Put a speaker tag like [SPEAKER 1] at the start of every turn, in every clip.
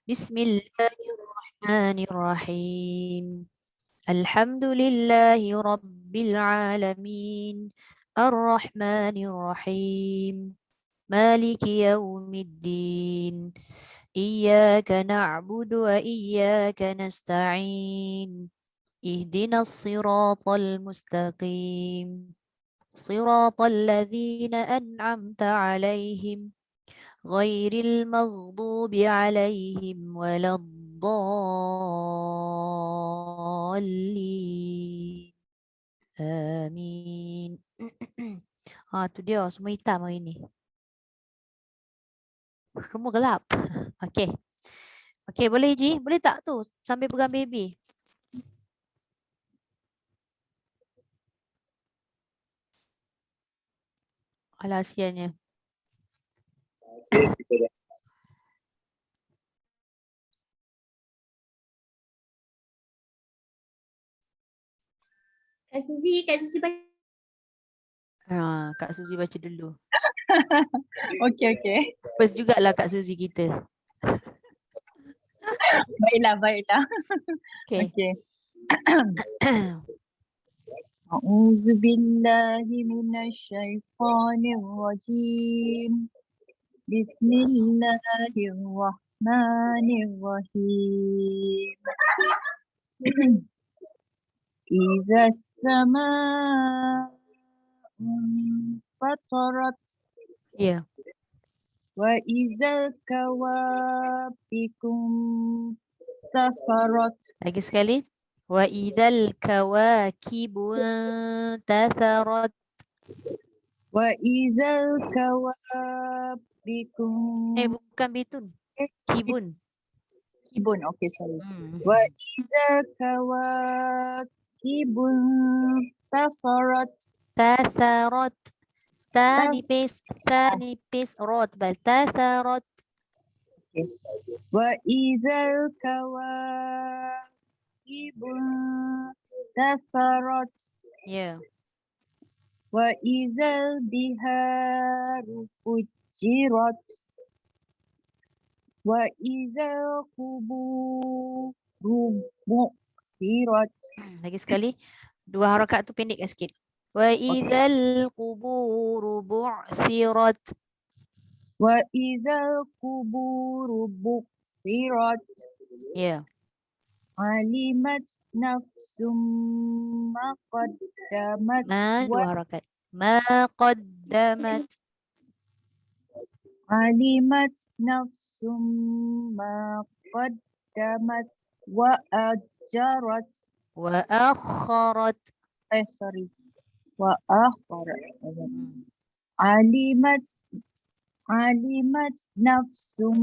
[SPEAKER 1] Bismillahirrahmanirrahim. Alhamdulillahi Rabbil Alamin. Ar-Rahmanir-Rahim. Maliki Yawmiddin. Iyyaka na'budu wa iyyaka nasta'in. Ihdinas siratal mustaqim. Siratal ladzina an'amta 'alaihim ghairil maghdubi 'alaihim waladdallin. Amin. Tu dia semua hitam hari ni. Semua gelap. Okey. Okey, boleh Ji? Boleh tak tu sambil pegang baby? Alah, kasihannya.
[SPEAKER 2] Kak Suzy baca.
[SPEAKER 1] Kak Suzy baca dulu.
[SPEAKER 3] Okey.
[SPEAKER 1] First jugalah Kak Suzy kita.
[SPEAKER 3] Baiklah.
[SPEAKER 1] Okey.
[SPEAKER 3] Okey. A'udzu billahi minasyaitonir rajim. Bismillahirrahmanirrahim. Idza samaa'un fatarat
[SPEAKER 1] Ya.
[SPEAKER 3] wa idzal kawabikum tasarat.
[SPEAKER 1] Lagi sekali. Wa idzal kawakibu tatharat.
[SPEAKER 3] Wa idzal kawabikum
[SPEAKER 1] Bukan bitun. Kibun.
[SPEAKER 3] kibun. Okay, sorry.
[SPEAKER 1] Hmm.
[SPEAKER 3] Wa idzal kawakibun tasarat.
[SPEAKER 1] Tatharat. Ta nipis rot bal tatharat.
[SPEAKER 3] Wa idzal kawakibun tasarat.
[SPEAKER 1] Ya.
[SPEAKER 3] Wa idzal biharu fujirat. Wa idzal quburu bu'sirat.
[SPEAKER 1] Lagi sekali. Dua harakat tu pendek sikit. Wa idzal quburu bu'thirat.
[SPEAKER 3] Wa idzal quburu bu'sirat.
[SPEAKER 1] Ya.
[SPEAKER 3] Alimat nafsum ma qaddamat
[SPEAKER 1] Dua harakat. Ma qaddamat.
[SPEAKER 3] alimat nafsum ma qaddamat wa ajarat.
[SPEAKER 1] Wa akharat.
[SPEAKER 3] Wa akharat. Alimat nafsum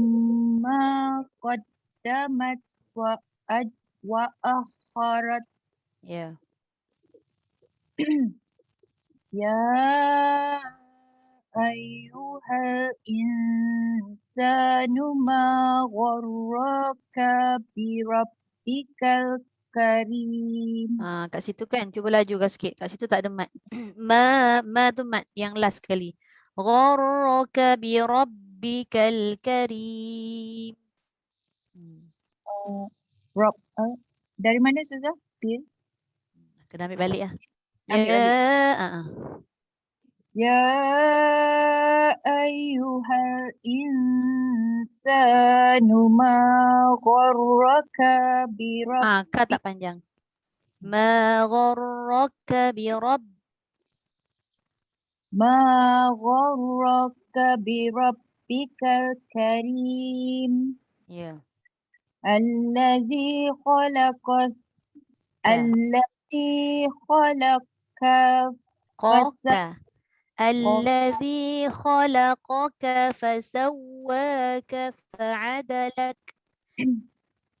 [SPEAKER 3] ma qaddamat wa akharat.
[SPEAKER 1] Ya.
[SPEAKER 3] Ya ayyuhal insanu ma gharraka bi rabbikal karim.
[SPEAKER 1] Kat situ kan cuba lajukan sikit. Kat situ tak ada mat. Ma tu mat yang last sekali. Gharraka bi rabbikal karim.
[SPEAKER 3] Dari mana Ustazah?
[SPEAKER 1] Kena ambil balik lah.
[SPEAKER 3] Ambil balik. Ya ayyuhal insanu ma gharraka bi
[SPEAKER 1] Ka tak panjang. Ma gharraka
[SPEAKER 3] bi rabbikal karim.
[SPEAKER 1] Ya.
[SPEAKER 3] Allazi khalaqaka
[SPEAKER 1] Alladzi khalaqaka fasawwaka fa'adalak.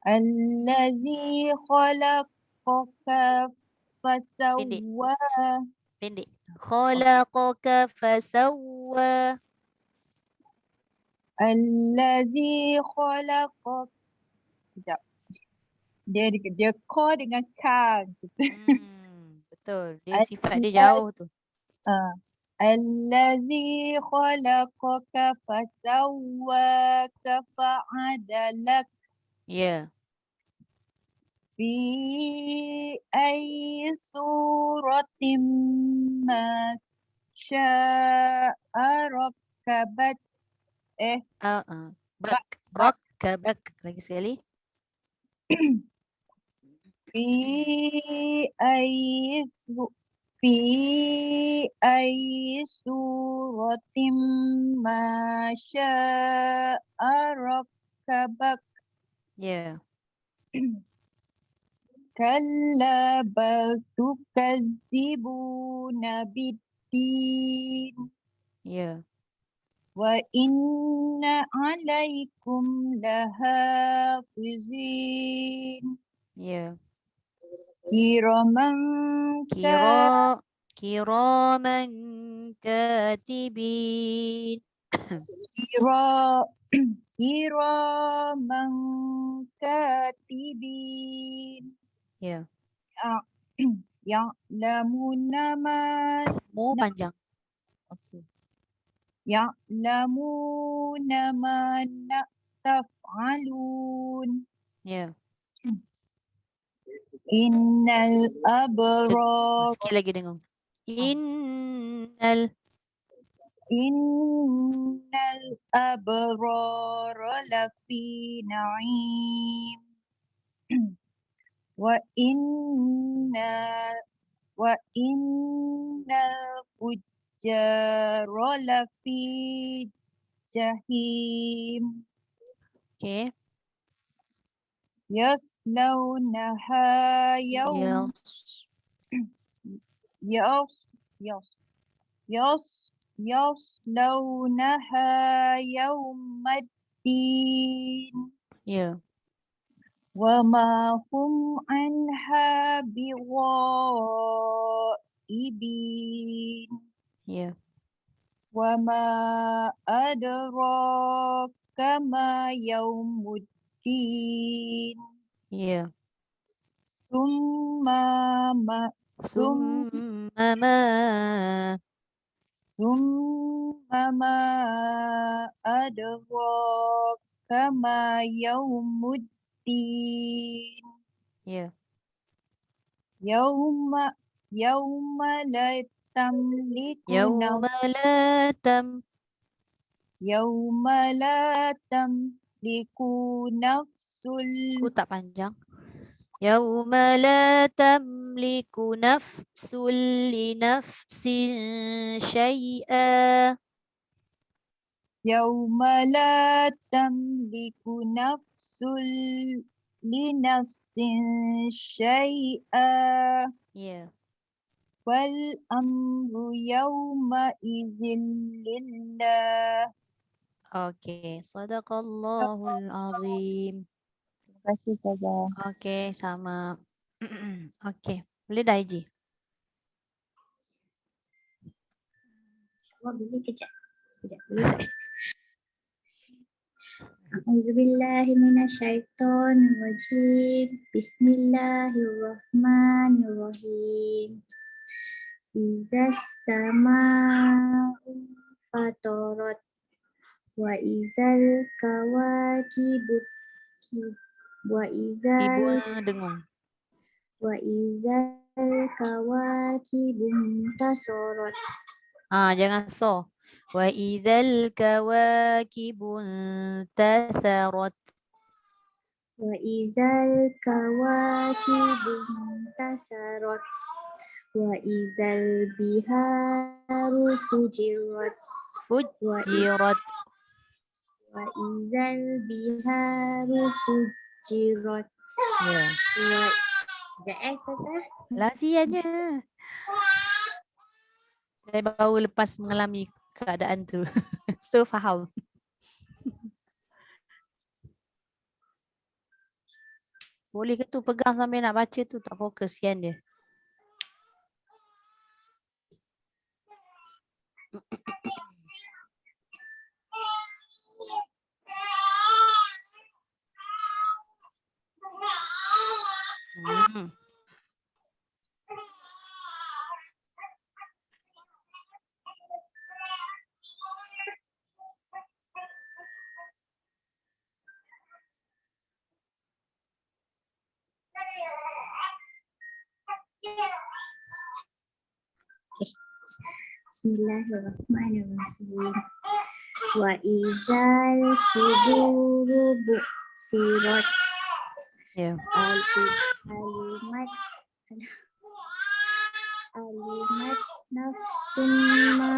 [SPEAKER 3] Allazi khalaqaka fasawwa.
[SPEAKER 1] Pendek. Khalaqaka fasawwa.
[SPEAKER 3] Allazi khalaqaka. Sekejap. Dia ko dengan ka.
[SPEAKER 1] Betul. Dia sifat dia jauh tu.
[SPEAKER 3] Allazi khalaqaka fasawwaka fa'adalak.
[SPEAKER 1] Ya.
[SPEAKER 3] Fi ayyi suratin ma sya'a rakkabat.
[SPEAKER 1] Bak.
[SPEAKER 3] Bak.
[SPEAKER 1] Rakkabak. Lagi sekali.
[SPEAKER 3] Fi ayyi fi ayyi suratin ma sya'a rakkabak.
[SPEAKER 1] Ya.
[SPEAKER 3] Kalla bal tukadzibuna biddin.
[SPEAKER 1] Ya.
[SPEAKER 3] Wa inna alaikum lahafizin.
[SPEAKER 1] Ya.
[SPEAKER 3] Kiraman
[SPEAKER 1] Kiraman katibin.
[SPEAKER 3] kira kiraman katibin.
[SPEAKER 1] Ya.
[SPEAKER 3] Ya'lamuna ma
[SPEAKER 1] Mu panjang.
[SPEAKER 3] ya'lamuna ma taf'alun.
[SPEAKER 1] Ya.
[SPEAKER 3] Innal abrar
[SPEAKER 1] Sikit lagi dengung. Innal.
[SPEAKER 3] abrar lafi na'im. Wa innal fujjara lafi jahim.
[SPEAKER 1] Okay.
[SPEAKER 3] Yaslawnaha
[SPEAKER 1] Yes.
[SPEAKER 3] yaslawnaha yawmaddin.
[SPEAKER 1] Ya.
[SPEAKER 3] Wa ma hum anha bighaibin.
[SPEAKER 1] Ya.
[SPEAKER 3] Wa ma adraka ma yawmuddin.
[SPEAKER 1] Ya.
[SPEAKER 3] Thumma ma
[SPEAKER 1] Summa ma.
[SPEAKER 3] thumma ma adraka ma yawmuddin.
[SPEAKER 1] Ya.
[SPEAKER 3] Yawma la tamliku
[SPEAKER 1] Yawma la
[SPEAKER 3] yawma la tamliku nafsul
[SPEAKER 1] Ku tak panjang. Yawma la tamliku nafsul li nafsin syai'a.
[SPEAKER 3] yawma la tamliku nafsul li nafsin syai'a
[SPEAKER 1] Ya.
[SPEAKER 3] wal amru yawma izin lillah.
[SPEAKER 1] Okey. Sadaqallahul azim.
[SPEAKER 3] Terima kasih saja.
[SPEAKER 1] Okey, sama. Okey. Boleh dah, Haji?
[SPEAKER 2] Wah, boleh kejap. Boleh tak? A'udzubillahi minasyaitonirrajim. Bismillahirrahmanirrahim. Izas sama'u fatorat wa izal kawakibu wa
[SPEAKER 1] Ibu
[SPEAKER 2] izal
[SPEAKER 1] dengung.
[SPEAKER 2] kawakibu tasorot
[SPEAKER 1] Jangan so. Wa idzal kawakibun tatharat.
[SPEAKER 2] wa izal kawakibu tasorot wa izal biharu fujirat
[SPEAKER 1] Fujirat.
[SPEAKER 2] wa izal biharu fujirat
[SPEAKER 1] Ya.
[SPEAKER 2] Ustazah.
[SPEAKER 1] Lasiannya. Saya baru lepas mengalami keadaan tu. So faham. Boleh ke tu pegang sambil nak baca tu, tak fokus sian dia. Hmm.
[SPEAKER 2] Bismillahirrahmanirrahim. Wa izal kuburu bu'sirat.
[SPEAKER 1] Ya.
[SPEAKER 2] Alimat nafsum ma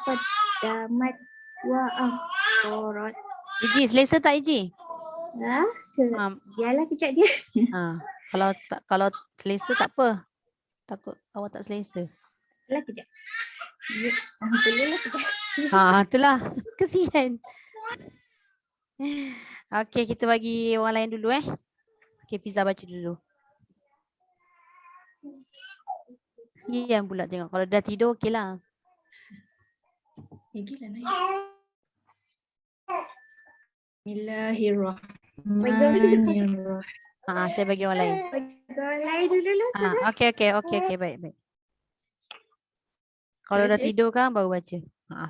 [SPEAKER 2] qaddamat wa akhirat.
[SPEAKER 1] Iji, selesa tak Iji?
[SPEAKER 2] Ha? Biarlah kejap dia.
[SPEAKER 1] Kalau selesa tak apa. Takut awak tak selesa.
[SPEAKER 2] Biarlah kejap. Alhamdulillah kejap.
[SPEAKER 1] Itulah. Kesian. Okey, kita bagi orang lain dulu Okey, Fiza baca dulu. Kesian pula tengok. Kalau dah tidur okeylah.
[SPEAKER 4] Gila naik. Bismillahirrahmanirrahim.
[SPEAKER 1] Saya bagi orang lain.
[SPEAKER 2] Orang lain dulu lah.
[SPEAKER 1] Okey, baik. Kalau dah
[SPEAKER 4] Baca?
[SPEAKER 1] tidur kan baru baca.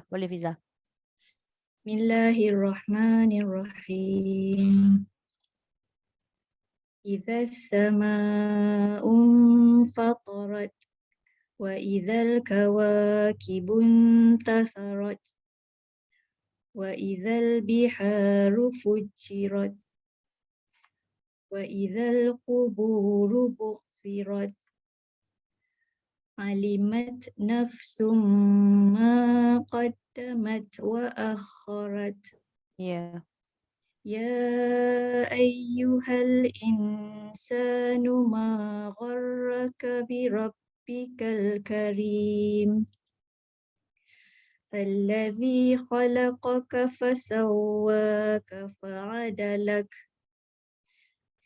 [SPEAKER 1] Boleh Fiza.
[SPEAKER 4] Bismillahirrahmanirrahim. Idza as-sama'u fatarat wa idzal kawakibun tasarat wa idzal biharu fujirat wa idzal quburu bu'sirat alimat nafsum ma qaddamat wa akharat.
[SPEAKER 1] Ya.
[SPEAKER 4] Ya ayyuhal insanu ma gharraka bi rabbikal karim alladhi khalaqaka fasawwaka fa'adalak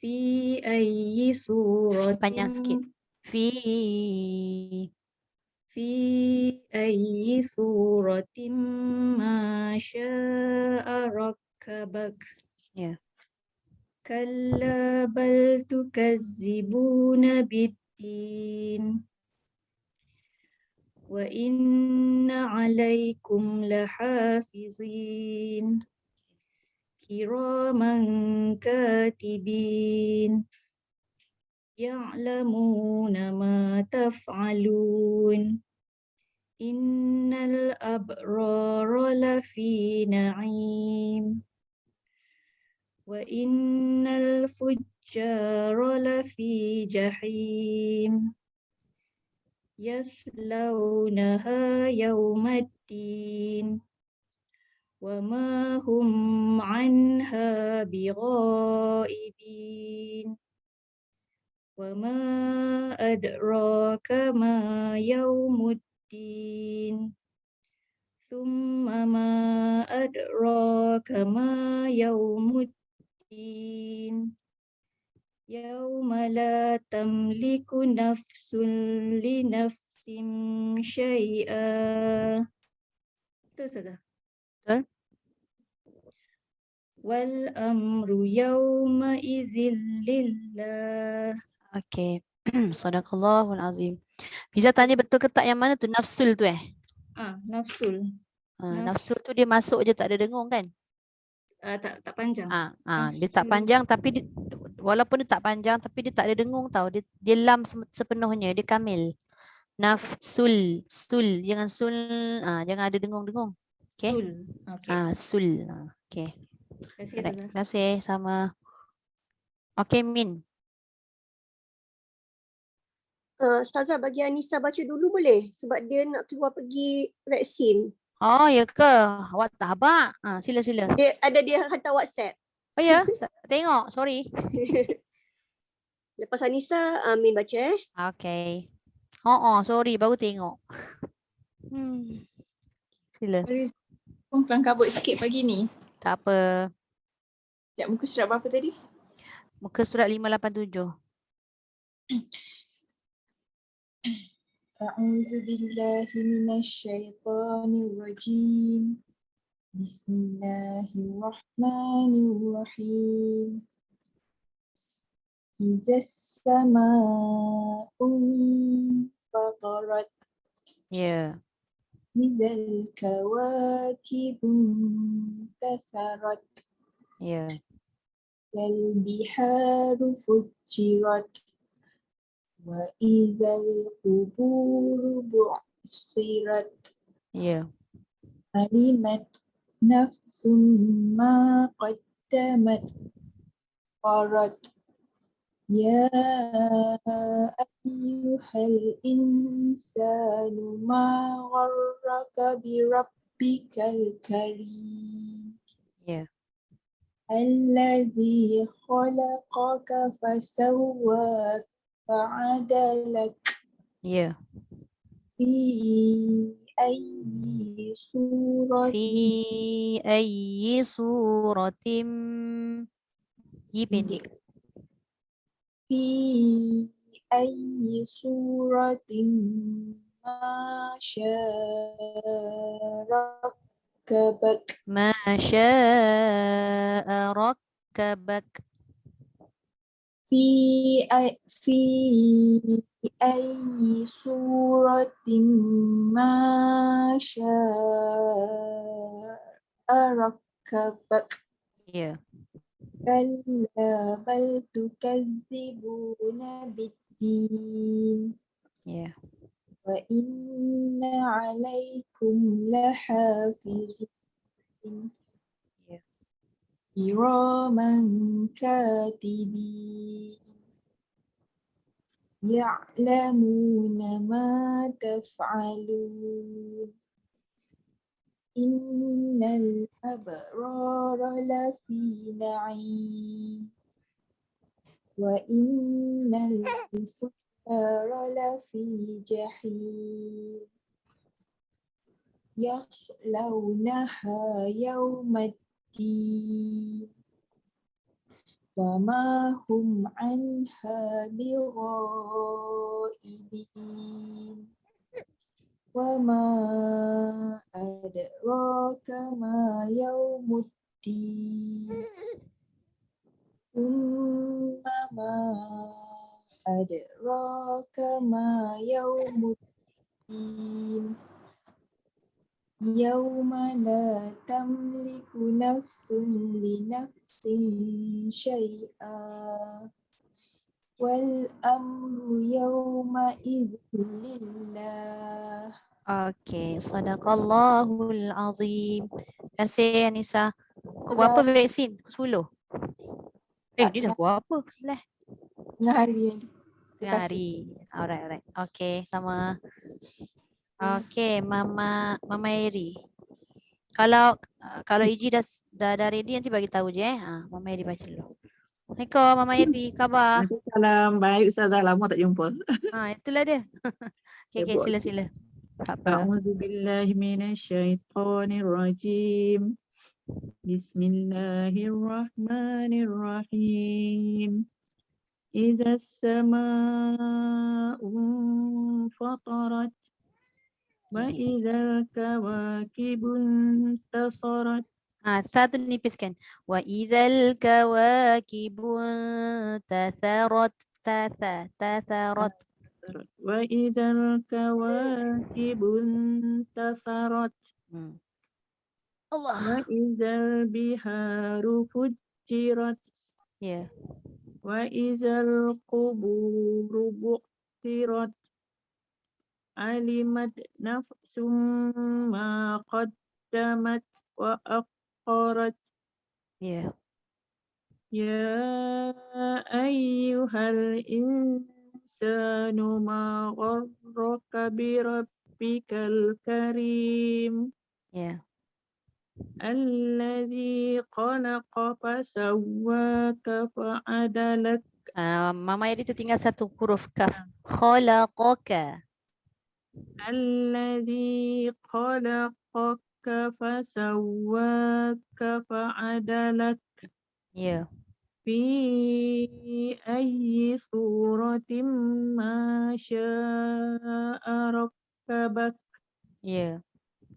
[SPEAKER 4] fi ayyi
[SPEAKER 1] Panjang sikit.
[SPEAKER 4] suratin fi ayyi suratin ma sya'a rakkabak.
[SPEAKER 1] Ya.
[SPEAKER 4] Kalla bal tukazzibuna biddin wa inna alaikum lahafizin kiraman katibin ya'lamuna ma taf'alun innal abrara lafi na'im wa innal fujjara lafi jahim yaslawnaha yawmaddin wa ma hum anha bighaibin wa ma adraka ma yawmuddin thumma ma adraka ma yawmuddin Yawma la tamliku nafsun li nafsin syai'a. Itu saja.
[SPEAKER 1] Betul.
[SPEAKER 4] Wal amru yawma izin lillah.
[SPEAKER 1] Okey. Sadaqallahul azim. Fiza tanya betul ke tak yang mana tu nafsul tu
[SPEAKER 4] Nafsul.
[SPEAKER 1] Nafsul tu dia masuk je tak ada dengung kan?
[SPEAKER 4] Tak panjang.
[SPEAKER 1] Dia tak panjang tapi walaupun dia tak panjang tapi dia tak ada dengung tau. Dia lam sepenuhnya, dia kamil. Nafsul, sul, jangan sul, jangan ada dengung-dengung. Okey.
[SPEAKER 4] Sul. Okey.
[SPEAKER 1] Sul. Okey.
[SPEAKER 4] Terima kasih.
[SPEAKER 1] Alright.
[SPEAKER 4] Ustazah.
[SPEAKER 1] Terima kasih sama. Okey Min.
[SPEAKER 5] Ustazah bagi Anissa baca dulu boleh? Sebab dia nak keluar pergi vaksin.
[SPEAKER 1] Oh ya ke? Awak tak habaq. Sila.
[SPEAKER 5] Dia hantar WhatsApp.
[SPEAKER 1] Oh ya, tak tengok. Sorry.
[SPEAKER 5] Lepas Anissa, Amin baca
[SPEAKER 1] Okey. Sorry baru tengok. Sila.
[SPEAKER 3] Pun kelang kabut sikit pagi ni.
[SPEAKER 1] Tak apa.
[SPEAKER 3] Sekejap, muka surat berapa tadi?
[SPEAKER 1] Muka surat 587.
[SPEAKER 3] A'udzu billahi minasyaitonir rajim. Bismillahirrahmanirrahim. Izas sama'u fatarat.
[SPEAKER 1] Ya.
[SPEAKER 3] Izal kawakibun tasarat.
[SPEAKER 1] Ya.
[SPEAKER 3] Wal biharu fujirat. Wa idzal quburu bu'sirat.
[SPEAKER 1] Ya.
[SPEAKER 3] علمت نفس ما قدمت قرت يا أيها الإنسان ما غرك بربك الكريم
[SPEAKER 1] Ya.
[SPEAKER 3] الذي خلقك فسواك فعدلك
[SPEAKER 1] Ya.
[SPEAKER 3] في أي صورة
[SPEAKER 1] Fi ayyi suratim Yipin.
[SPEAKER 3] في أي صورة ما شاء ركبك
[SPEAKER 1] Ma sya'a rakkabak.
[SPEAKER 3] في أي صورة ما شاء ركبك
[SPEAKER 1] Ya.
[SPEAKER 3] كلا بل تكذبون بالدين
[SPEAKER 1] Ya.
[SPEAKER 3] وإن عليكم لحافظين
[SPEAKER 1] Ya.
[SPEAKER 3] كراما كاتبين يعلمون ما تفعلون إن الأبرار لفي نعيم وإن الفجار لفي جحيم يصلونها يوم الدين وما هم عنها بغائبين وما أدراك ما يوم الدين ثم ما أدراك ما يوم الدين يوم لا تملك نفس لنفس شيئا والأمر يومئذ لله.
[SPEAKER 1] Okey, sadaqallahul azim. Terima kasih Anissa. Kau berapa vaksin? 10. Dia dah berapa? 11
[SPEAKER 3] Tengah hari yang
[SPEAKER 1] tengah hari. Alright, alright. Okey, sama. Okey, Mama Eri. Kalau Iji dah ready nanti bagi tahu je Mama Eri baca dulu. Assalamualaikum Mama Eri, khabar?
[SPEAKER 6] Waalaikumsalam. Baik Ustazah, lama tak jumpa.
[SPEAKER 1] Itulah dia. Okey,
[SPEAKER 6] Sibuk sikit.
[SPEAKER 1] sila. Apa?
[SPEAKER 6] A'udzu billahi minasyaitonir rajim. Bismillahirrahmanirrahim. Idza as-samaa'u fatarat wa idzal kawakibun tasarat.
[SPEAKER 1] Satu nipiskan. Wa idzal kawakibun tatharat.
[SPEAKER 6] Wa idzal kawakibun tasarat.
[SPEAKER 1] Allah.
[SPEAKER 6] Wa idzal biharu fujirat.
[SPEAKER 1] Ya.
[SPEAKER 6] Wa idzal quburu bu'thirat. Alimat nafsum ma qaddamat wa akharat.
[SPEAKER 1] Ya.
[SPEAKER 6] Ya ayyuhal insanu ma gharraka bi rabbikal karim.
[SPEAKER 1] Ya.
[SPEAKER 6] Alladzi khalaqa fasawwaka fa'adalak.
[SPEAKER 1] Mama Eri tertinggal satu huruf kaf. Khalaqaka.
[SPEAKER 6] Alladzi khalaqaka fasawwaka fa'adalak.
[SPEAKER 1] Ya.
[SPEAKER 6] Fi ayyi suratin ma sya'a rakkabak.
[SPEAKER 1] Ya.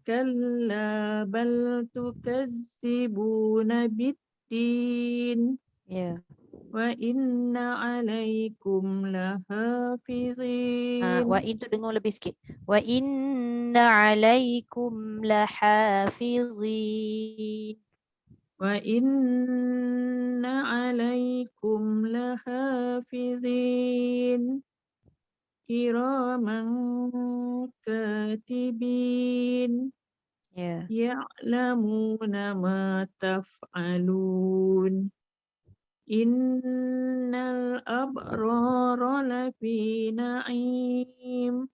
[SPEAKER 6] Kalla bal tukazzibuna biddin.
[SPEAKER 1] Ya.
[SPEAKER 6] Wa inna alaikum lahafizin.
[SPEAKER 1] Wa in tu dengar lebih sikit. Wa inna alaikum lahafizin.
[SPEAKER 6] Wa inna alaikum lahafizin. Kiraman katibin
[SPEAKER 1] Ya.
[SPEAKER 6] ya'lamuna ma taf'alun. Innal abrara lafi na'im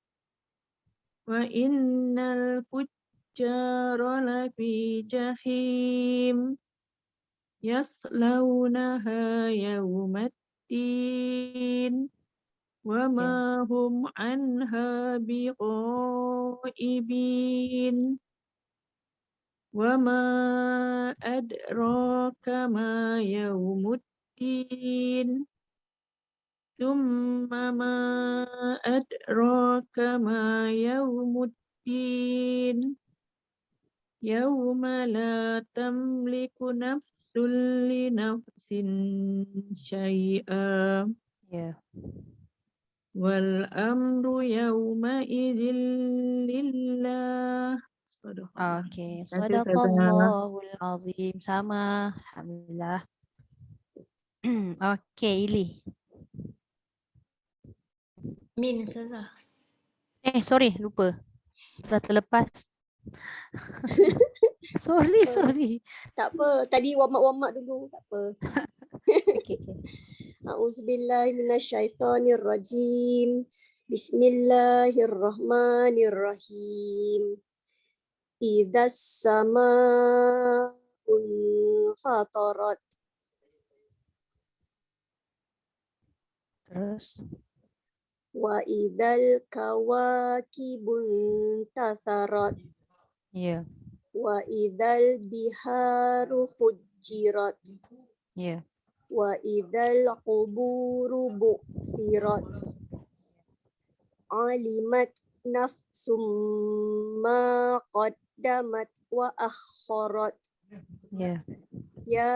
[SPEAKER 6] wa innal fujjara lafi jahim yaslaunaha yawmaddin wa ma hum anha biqaibin wa ma adraka ma yawmuddin thumma ma adraka ma yawmuddin yawma la tamliku nafsun li nafsin syai'a
[SPEAKER 1] Ya.
[SPEAKER 6] wal amru yawma idzin lillah. Sadaqallah.
[SPEAKER 1] Okey.
[SPEAKER 6] Terima kasih Ustazah.
[SPEAKER 1] Sadaqallahul azim. Sama. Alhamdulillah. Okey, Ili.
[SPEAKER 4] Min Ustazah.
[SPEAKER 1] Sorry, lupa. Dah terlepas. Sorry.
[SPEAKER 5] Tak apa. Tadi warm up dulu. Tak apa.
[SPEAKER 1] Okey.
[SPEAKER 5] A'udzubillahi minasyaitonirrajim. Bismillahirrahmanirrahim. Idzas samaa'un fatarat.
[SPEAKER 1] Terus.
[SPEAKER 5] Wa idzal kawakibun tatharat.
[SPEAKER 1] Ya.
[SPEAKER 5] Wa idzal biharu fujirat.
[SPEAKER 1] Ya.
[SPEAKER 5] Wa idzal quburu bu'thirat. Alimat nafsum ma qaddamat wa akharat.
[SPEAKER 1] Ya.
[SPEAKER 5] Ya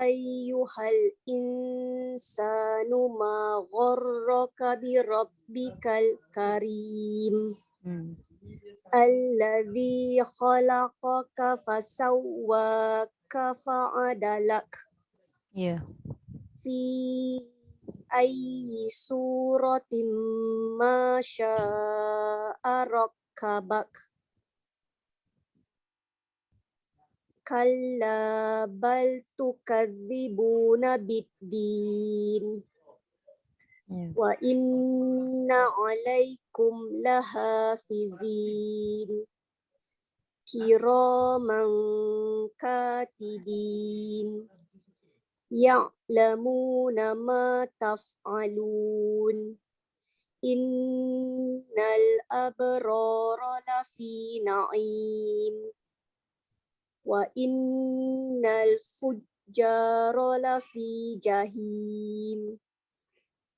[SPEAKER 5] ayyuhal insanu ma gharraka bi rabbikal karim. Alladzi khalaqaka fasawwaka fa'adalak.
[SPEAKER 1] Ya.
[SPEAKER 5] Fi ayyi suratin ma sya'a rakkabak. Kalla bal tukadzibuna biddin.
[SPEAKER 1] Ya.
[SPEAKER 5] Wa inna alaikum lahafizin. Kiraman katibin. Ya'lamuna ma taf'alun. Innal abrara lafi na'im. Wa innal fujjara lafi jahim.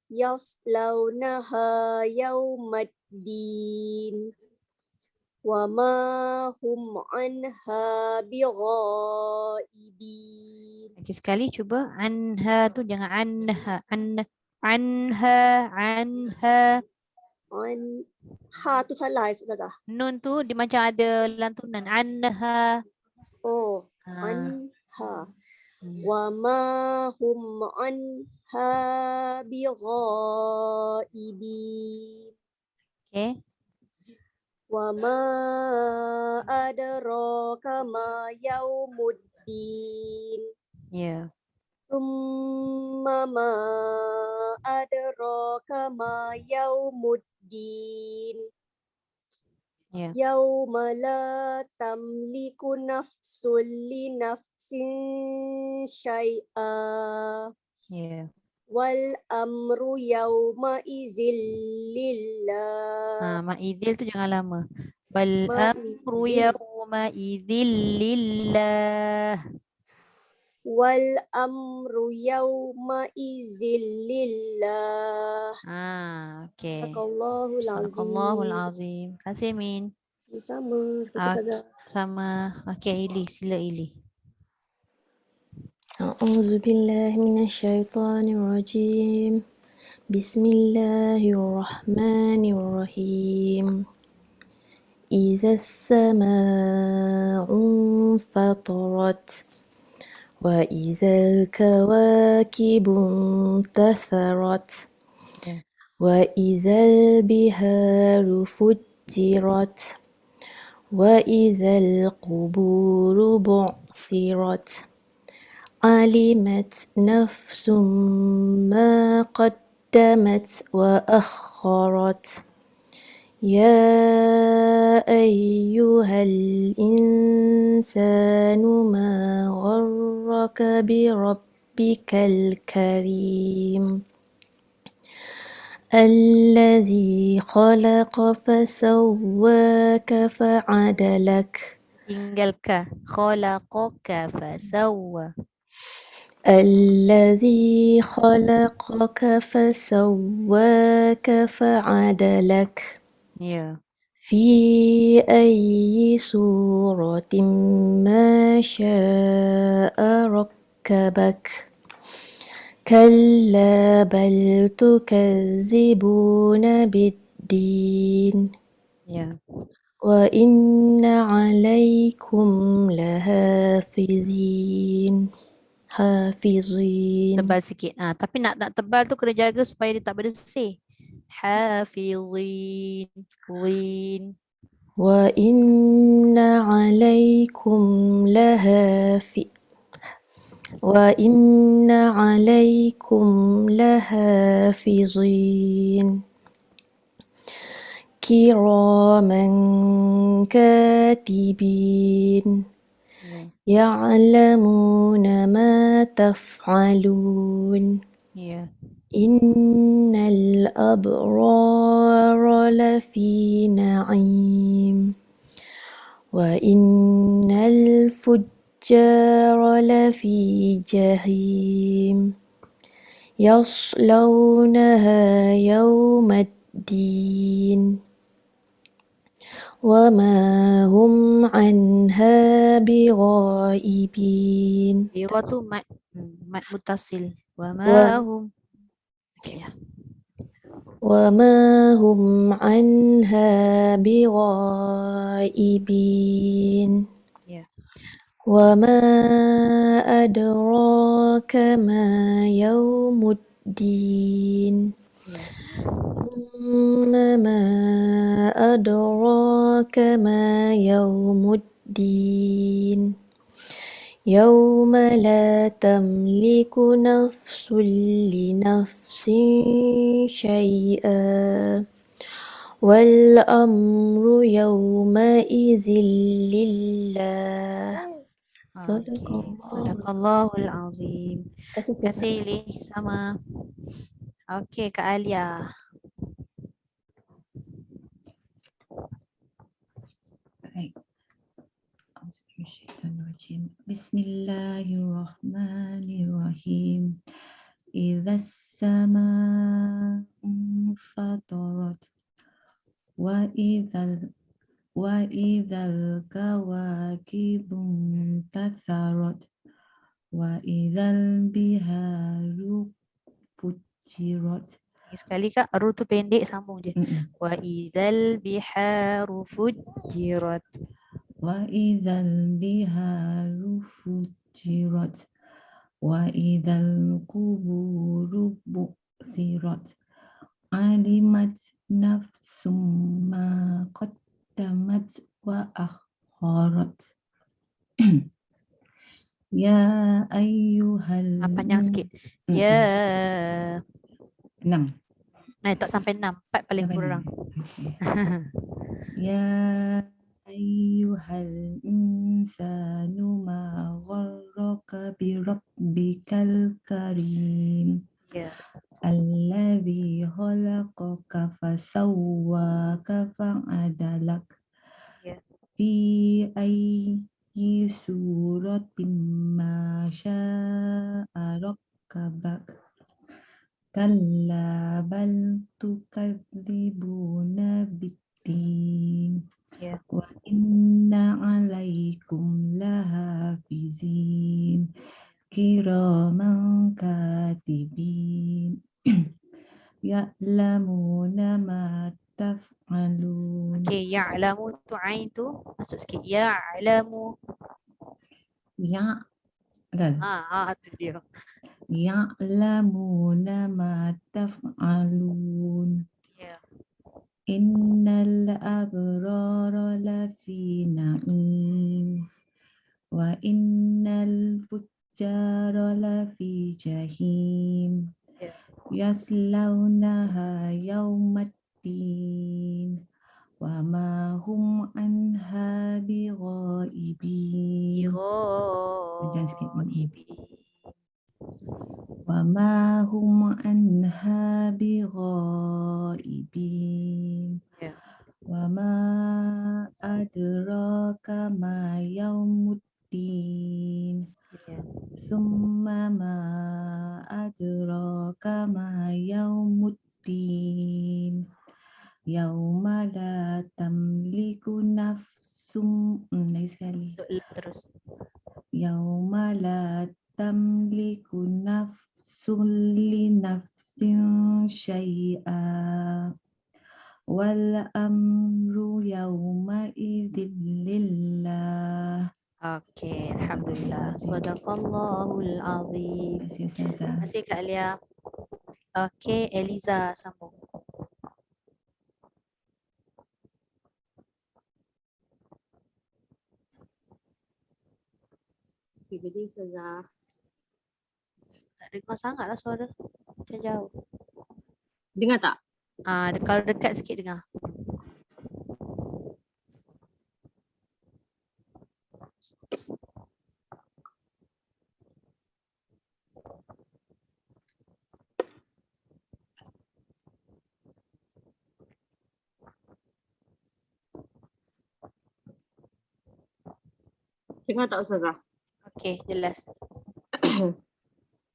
[SPEAKER 5] Yaslaunaha yawmaddin. Wa ma hum anha bighaibin.
[SPEAKER 1] Lagi sekali cuba. Anha tu jangan anha. Anha.
[SPEAKER 5] Ha tu salah Ustazah.
[SPEAKER 1] Nun tu dia macam ada lantunan. Anha.
[SPEAKER 5] Oh, anha. Wa ma hum anha bighaibin.
[SPEAKER 1] Okay.
[SPEAKER 5] Wa ma adraka ma yaumuddin.
[SPEAKER 1] Ya.
[SPEAKER 5] Tsumma ma adraka ma yaumuddin.
[SPEAKER 1] Ya.
[SPEAKER 5] Yauma la tamliku nafsun li nafsin syai'a.
[SPEAKER 1] Ya.
[SPEAKER 5] Wal amru yauma izin lillah.
[SPEAKER 1] Ma'idil tu jangan lama. Bal amru
[SPEAKER 5] Ma'izil.
[SPEAKER 1] yawma idzil lillah.
[SPEAKER 5] Wal amru yauma izin lillah.
[SPEAKER 1] Okey.
[SPEAKER 5] Sadaqallahul
[SPEAKER 1] Sadaqallahul
[SPEAKER 5] azim.
[SPEAKER 1] azim. Terima kasih Min.
[SPEAKER 5] Sama. Ustazah.
[SPEAKER 1] Sama. Okey, Ili, sila Ili.
[SPEAKER 7] أعوذ بالله من الشيطان الرجيم بسم الله الرحمن الرحيم إذا السماء انفطرت وإذا الكواكب انتثرت وإذا البحار فجرت وإذا القبور بعثرت علمت نفس ما قدمت وأخرت يا أيها الإنسان ما غرك بربك الكريم الذي خلق فسواك فعدلك
[SPEAKER 1] Tinggal ka. Khalaqaka fasawwa.
[SPEAKER 7] الذي خلقك فسواك فعدلك
[SPEAKER 1] Ya.
[SPEAKER 7] في أي صورة ما شاء ركبك كلا بل تكذبون بالدين
[SPEAKER 1] Ya.
[SPEAKER 7] وإن عليكم لحافظين
[SPEAKER 1] Tebal sikit. Tapi nak tebal tu kena jaga supaya dia tak bersih. Hafizin. Win.
[SPEAKER 7] وإن عليكم لحافظين كراما كاتبين يعلمون ما تفعلون
[SPEAKER 1] Ya.
[SPEAKER 7] إن الأبرار لفي نعيم وإن الفجار لفي جحيم يصلونها يوم الدين وما هم عنها بغائبين
[SPEAKER 1] Bira tu mat mutasil. Wa ma hum. Okay, ya.
[SPEAKER 7] وما هم عنها بغائبين
[SPEAKER 1] Ya.
[SPEAKER 7] وما أدراك ما يوم الدين
[SPEAKER 1] Ya.
[SPEAKER 7] ثم ما أدراك ما يوم الدين يوم لا تملك نفس لنفس شيئا والأمر يومئذ لله صدق
[SPEAKER 1] Okay.
[SPEAKER 7] الله.
[SPEAKER 1] Sadaqallahul azim.
[SPEAKER 7] Kasih
[SPEAKER 1] Terima kasih Li. Sama. Okey, Kak Alia.
[SPEAKER 8] Baik. Auzubillahiminasyaitanirrajim. Bismillahirrahmanirrahim. Idzas samaa'u fatarat wa idzal kawakibu tatharat wa idzal biharu fujirat.
[SPEAKER 1] Sekali Kak, ru tu pendek sambung je.
[SPEAKER 8] Mm-mm.
[SPEAKER 1] Wa idzal biharu fujirat.
[SPEAKER 8] Wa idzal biharu fujirat wa idzal quburu bu'thirat alimat nafsum ma qaddamat wa akharat. Ya ayyuhal
[SPEAKER 1] Panjang sikit.
[SPEAKER 8] Mm-mm.
[SPEAKER 1] Ya.
[SPEAKER 8] 6
[SPEAKER 1] Tak sampai 6. 4 paling
[SPEAKER 8] sampai
[SPEAKER 1] kurang.
[SPEAKER 8] 6. Okay. Ya ayyuhal insanu ma gharraka bi rabbikal karim
[SPEAKER 1] Ya.
[SPEAKER 8] alladzi khalaqaka fasawwaka fa'adalak
[SPEAKER 1] Ya.
[SPEAKER 8] fi ayyi suratin ma sya'a rakkabak kalla bal tukadzibuna biddin
[SPEAKER 1] Ya.
[SPEAKER 8] wa inna alaikum lahafizin kiraman katibin ya'lamuna ma taf'alun.
[SPEAKER 1] Okey, ya'lamu tu ain tu masuk sikit. Ya'lamu.
[SPEAKER 8] Ya dal
[SPEAKER 1] Tu dia.
[SPEAKER 8] يعلمون ما تفعلون
[SPEAKER 1] Ya.
[SPEAKER 8] إن الأبرار لفي نعيم وإن الفجار لفي جحيم
[SPEAKER 1] Ya.
[SPEAKER 8] يصلونها يوم الدين وما هم عنها بغائبين Panjang sikit.
[SPEAKER 1] Ghaibin.
[SPEAKER 8] وما هم عنها بغائبين
[SPEAKER 1] Ya.
[SPEAKER 8] وما أدراك ما يوم الدين
[SPEAKER 1] Ya.
[SPEAKER 8] ثم ما أدراك ما يوم الدين يوم لا تملك نفس lagi sekali
[SPEAKER 1] Soalan terus.
[SPEAKER 8] يوم لا تملك نفس لنفس شيئا والأمر يومئذ لله.
[SPEAKER 1] Okey, alhamdulillah. Sadaqallahul azim.
[SPEAKER 8] Terima kasih Ustazah.
[SPEAKER 1] Terima kasih Kak Alia. Okey, Eliza sambung.
[SPEAKER 6] Jadi Ustazah.
[SPEAKER 1] Tak dengar sangatlah suara. Macam jauh.
[SPEAKER 6] Dengar tak?
[SPEAKER 1] Kalau dekat sikit dengar.
[SPEAKER 6] Dengar tak Ustazah?
[SPEAKER 1] Okey, jelas.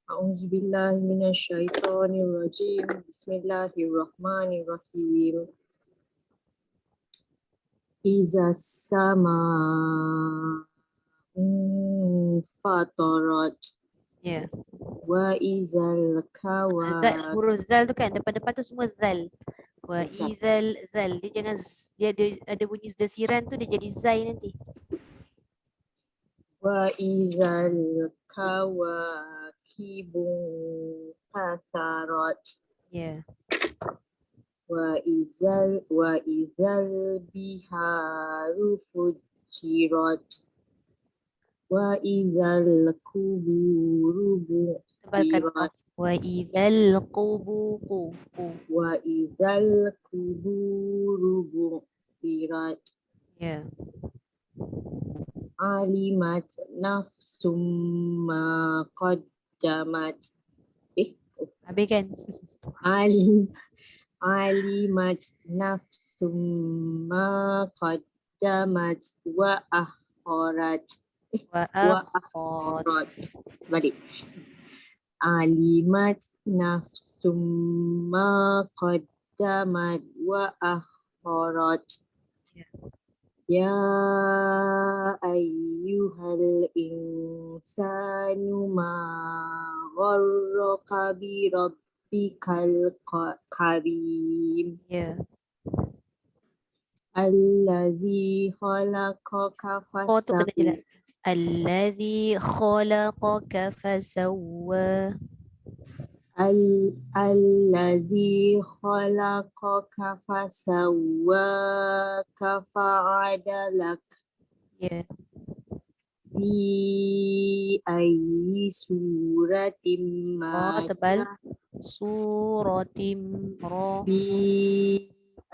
[SPEAKER 6] A'udzubillahi minasyaitonirrajim. Bismillahirrahmanirrahim. Iza sama fatarat
[SPEAKER 1] Ya.
[SPEAKER 6] wa izal
[SPEAKER 1] Zal,
[SPEAKER 6] kawakib.
[SPEAKER 1] huruf zal tu kan depan-depan tu semua zal. Wa
[SPEAKER 6] Betul.
[SPEAKER 1] idzal zal. Dia jangan dia ada bunyi dasiran tu dia jadi zai nanti.
[SPEAKER 6] Wa izal kawakibu tasarat
[SPEAKER 1] Ya.
[SPEAKER 6] wa izal biharu fujirat wa izal kuburu
[SPEAKER 1] Tebalkan
[SPEAKER 6] bu'thirat
[SPEAKER 1] qaf. Wa idzal qubuqu.
[SPEAKER 6] wa izal kuburu bu'thirat
[SPEAKER 1] Ya.
[SPEAKER 6] alimat nafsum ma qaddamat
[SPEAKER 1] Habis kan?
[SPEAKER 6] alimat nafsum ma qaddamat wa akharat
[SPEAKER 1] Wa
[SPEAKER 6] wa
[SPEAKER 1] akhat.
[SPEAKER 6] akharat balik alimat nafsum ma qaddamat wa akharat ya ayyuhal insanu ma gharraka bi rabbikal karim
[SPEAKER 1] Ya.
[SPEAKER 6] allazi khalaqaka
[SPEAKER 1] Oh tu kena
[SPEAKER 6] fasawwa
[SPEAKER 1] jelas. Allazi khalaqaka fasawwa.
[SPEAKER 6] allazi khalaqaka fasawwaka fa'adalak
[SPEAKER 1] Ya.
[SPEAKER 6] fi ayyi suratin
[SPEAKER 1] Oh
[SPEAKER 6] ma
[SPEAKER 1] tebal. Suratim ra.
[SPEAKER 6] fi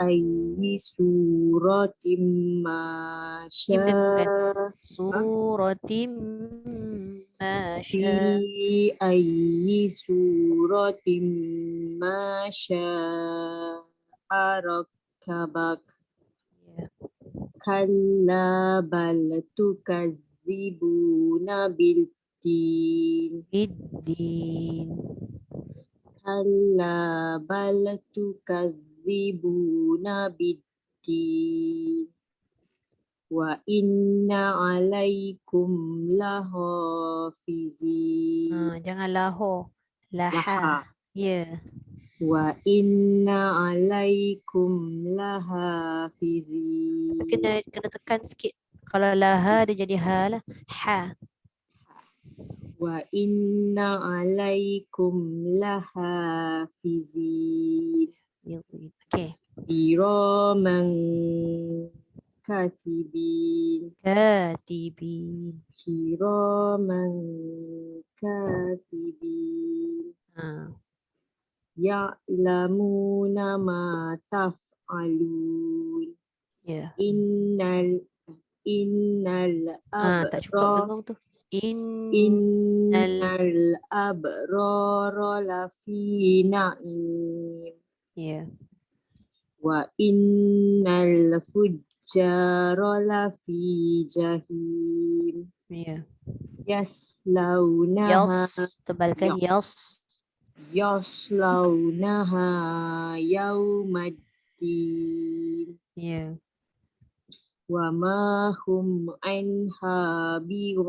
[SPEAKER 6] ayyi suratin ma
[SPEAKER 1] Mim dengarkan.
[SPEAKER 6] syaa
[SPEAKER 1] Suratim
[SPEAKER 6] fi
[SPEAKER 1] masya.
[SPEAKER 6] ayyi suratin ma syaa rakkabak
[SPEAKER 1] Ya.
[SPEAKER 6] kalla bal tukazzibuna biddin
[SPEAKER 1] Biddin.
[SPEAKER 6] kalla bal tukazzibuna biddin wa inna alaikum lahafizin
[SPEAKER 1] Jangan laho. Laha.
[SPEAKER 6] laha
[SPEAKER 1] Ya.
[SPEAKER 6] wa inna alaikum lahafizin
[SPEAKER 1] Kena tekan sikit. Kalau laha dia jadi ha lah. Ha.
[SPEAKER 3] Wa inna alaikum lahafizin.
[SPEAKER 1] Okay.
[SPEAKER 3] Kiraman katibin.
[SPEAKER 1] Katibin.
[SPEAKER 3] Kiraman katibin. Ya'lamuna ma taf'alun.
[SPEAKER 1] Ya.
[SPEAKER 3] Innal
[SPEAKER 1] Tak cukup
[SPEAKER 3] abrar
[SPEAKER 1] dengung tu.
[SPEAKER 3] innal abrara lafi na'im.
[SPEAKER 1] Ya.
[SPEAKER 3] Wa innal fujjara lafi jahim.
[SPEAKER 1] Ya.
[SPEAKER 3] Yaslaunaha
[SPEAKER 1] Tebalkan yas.
[SPEAKER 3] yaslaunaha yaumaddin.
[SPEAKER 1] Ya.
[SPEAKER 3] Wa ma hum anha bighaibin.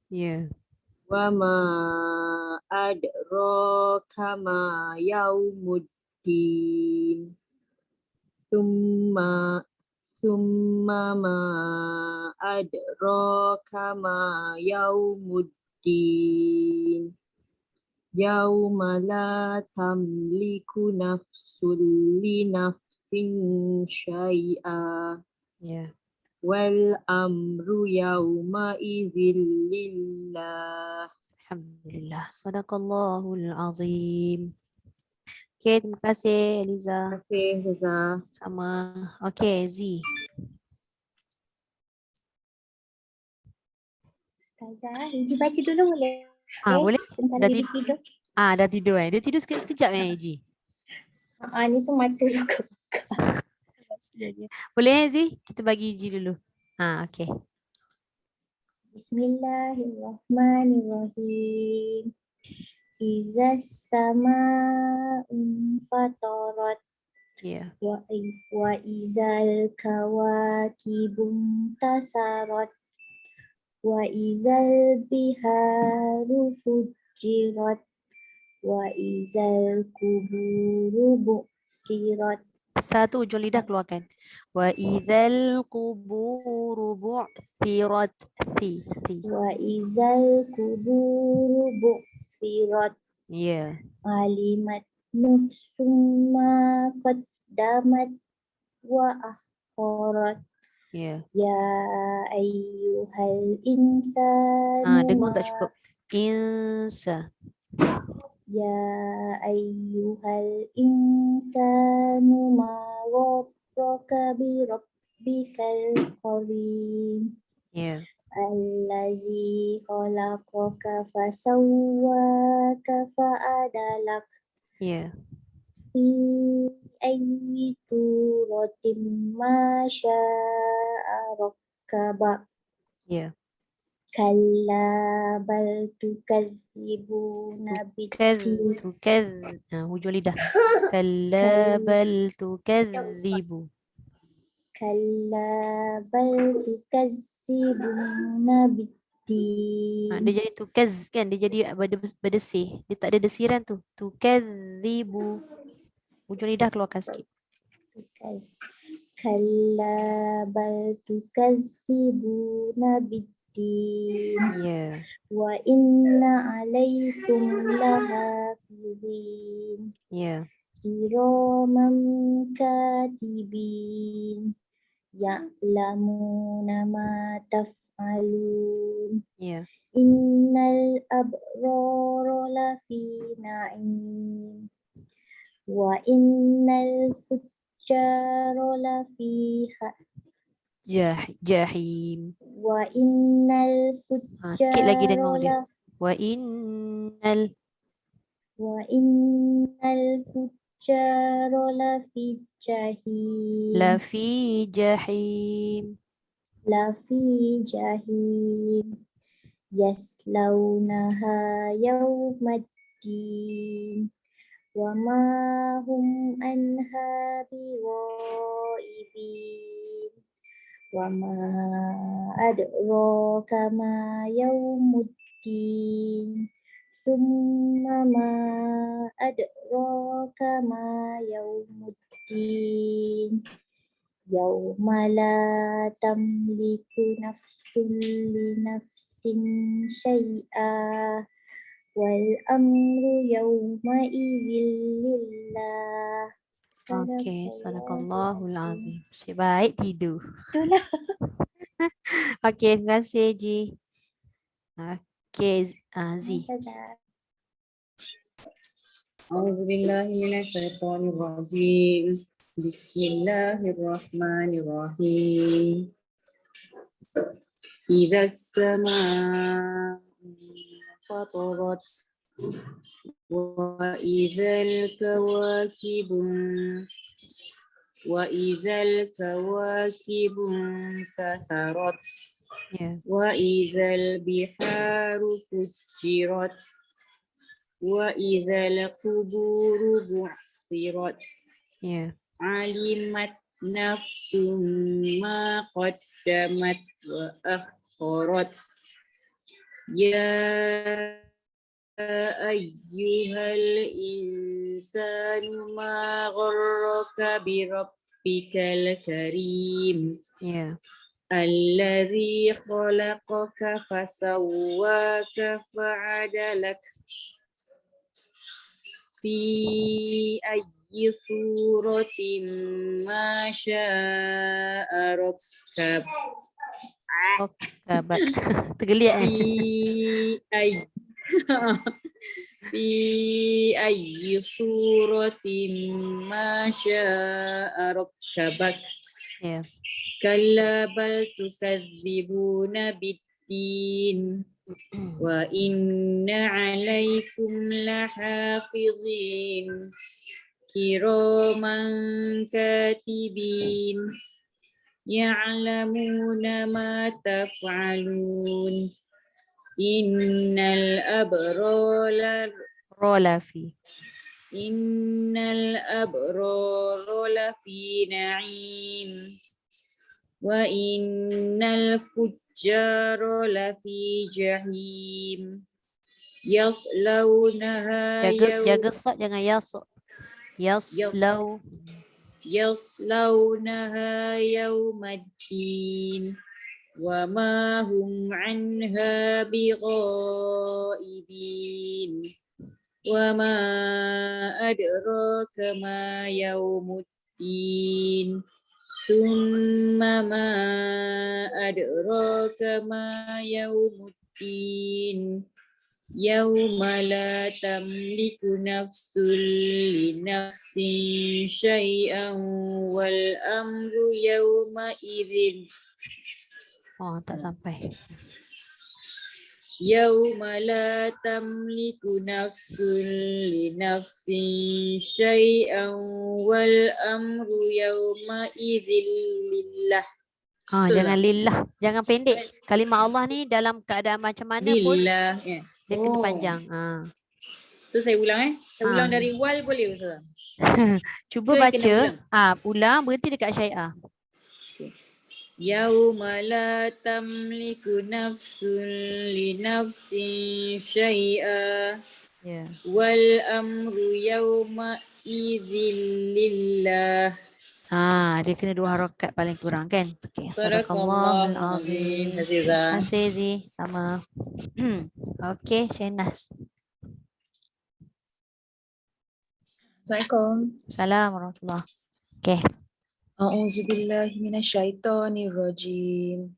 [SPEAKER 1] Ya.
[SPEAKER 3] Wa ma adraka ma yaumuddin. Summa ma adraka ma yaumuddin. Yauma la tamliku nafsun li nafsin syai'a.
[SPEAKER 1] Ya.
[SPEAKER 3] Wal amru yauma idzin lillah.
[SPEAKER 1] Alhamdulillah. Sadaqallahul azim. Okay, terima kasih Eliza.
[SPEAKER 3] Terima kasih Zaza.
[SPEAKER 1] Sama. Okay, Z.
[SPEAKER 2] Ustazah, Eji baca dulu boleh?
[SPEAKER 1] Boleh?
[SPEAKER 2] Sebentar
[SPEAKER 1] Dah
[SPEAKER 2] lagi dia
[SPEAKER 1] tidur?
[SPEAKER 2] tidur.
[SPEAKER 1] Dah tidur Dia tidur sekejap Eji?
[SPEAKER 2] Ni pun mata buka.
[SPEAKER 1] Boleh Z? Kita bagi Eji dulu. Okay.
[SPEAKER 2] Bismillahirrahmanirrahim. Izas sama'un fatarat.
[SPEAKER 1] Ya.
[SPEAKER 2] Wa izal kawakibun tasarat. Wa izal biharu fujirat. Wa izal kuburu bu'sirat.
[SPEAKER 1] Satu ujung lidah keluarkan. Wa idzal quburu bu'thirat. Thi.
[SPEAKER 2] Wa izal kuburu bu'sirat.
[SPEAKER 1] Ya.
[SPEAKER 2] Alimat nafsum ma qaddamat wa akhirat.
[SPEAKER 1] Ya.
[SPEAKER 2] Ya ayyuhal insanu
[SPEAKER 1] Dengung tak cukup. Insa.
[SPEAKER 2] Ya ayyuhal insanu ma gharraka bi rabbikal karim.
[SPEAKER 1] Ya.
[SPEAKER 2] Allazi khalaqaka fasawwaka fa'adalak.
[SPEAKER 1] Ya.
[SPEAKER 2] Fi ayyi suratin ma syaa rakkabak.
[SPEAKER 1] Ya.
[SPEAKER 2] Kalla bal tukazzibuna biddin.
[SPEAKER 1] Hujung lidah. Kalla bal tukadzibu.
[SPEAKER 2] Kalla bal tukazzibuna biddin.
[SPEAKER 1] Dia jadi tukaz kan? Dia jadi berdesir. Dia tak ada desiran tu. Tukadzibu. Hujung lidah keluarkan sikit.
[SPEAKER 2] Kalla bal tukazzibuna biddin.
[SPEAKER 1] Ya.
[SPEAKER 2] Wa inna alaikum lahafizin.
[SPEAKER 1] Ya.
[SPEAKER 2] Kiraman katibin. Ya'lamuna ma taf'alun.
[SPEAKER 1] Ya.
[SPEAKER 2] Innal abrara lafi na'im. Wa innal fujjara lafi
[SPEAKER 1] Jahim.
[SPEAKER 2] wa innal
[SPEAKER 1] Sikit lagi dengung dia.
[SPEAKER 2] fujjara
[SPEAKER 1] Wa innal
[SPEAKER 2] fujjara lafi jahim.
[SPEAKER 1] lafi jahim.
[SPEAKER 2] Lafi jahim. Yaslaunaha yawmaddin. Wa ma hum anha bighaibin. Wa ma adraka ma yaumuddin. Summa ma adraka ma yaumuddin. Yauma la tamliku nafsun li nafsin syai'a wal amru yauma izin lillah.
[SPEAKER 1] Okey, sadaqallahul azim. Cik baik tidur.
[SPEAKER 2] Itulah.
[SPEAKER 1] Okey, terima kasih Ji. Okey, Z.
[SPEAKER 3] أعوذ بالله من الشيطان الرجيم بسم الله الرحمن الرحيم إذا السماء فطرت وإذا الكواكب انتثرت
[SPEAKER 1] Yeah.
[SPEAKER 3] وإذا البحار فجرت وإذا القبور بعثرت
[SPEAKER 1] Yeah.
[SPEAKER 3] علمت نفس ما قدمت وأخرت يا أيها الإنسان ما غرك بربك الكريم
[SPEAKER 1] Yeah.
[SPEAKER 3] الذي خلقك فسواك فعدلك في أي صورة ما شاء ركب
[SPEAKER 1] Kabak. Tergeliat
[SPEAKER 3] في أي في أي صورة ما شاء ركبك
[SPEAKER 1] Yeah.
[SPEAKER 3] كلا بل تكذبون بالدين وإن عليكم لحافظين كراما كاتبين يعلمون ما تفعلون إن الأبرار لفي نعيم وإن الفجار لفي جحيم يصلونها
[SPEAKER 1] Jaga sok, jangan yasuk.
[SPEAKER 3] يصلونها يوم الدين وما هم عنها بغائبين وما أدراك ما يوم الدين ثم ما أدراك ما يوم الدين يوم لا تملك نفس لنفس شيئا والأمر يومئذ
[SPEAKER 1] Oh, tak sampai.
[SPEAKER 3] يوم لا تملك نفس لنفس شيئا والأمر يومئذ لله.
[SPEAKER 1] Jangan lillah, jangan pendek. Kalimah Allah ni dalam keadaan macam mana pun
[SPEAKER 3] Lillah.
[SPEAKER 1] dia kena panjang.
[SPEAKER 3] So saya ulang Saya ulang dari wal boleh Ustaz?
[SPEAKER 1] Cuba
[SPEAKER 3] Ke kena
[SPEAKER 1] baca. Ulang berhenti dekat syai'ah.
[SPEAKER 3] Yauma la tamliku nafsun li nafsin syai'a wal amru yauma idzin lillah.
[SPEAKER 1] Dia kena 2 harakat paling kurang kan. Okey, sadaqallahul azim. Terima kasih Zi. Sama. Okey, Syenas.
[SPEAKER 9] Assalamualaikum.
[SPEAKER 1] Assalamualaikum warahmatullahi. Okey.
[SPEAKER 9] A'udzu billahi minasyaitonir rajim.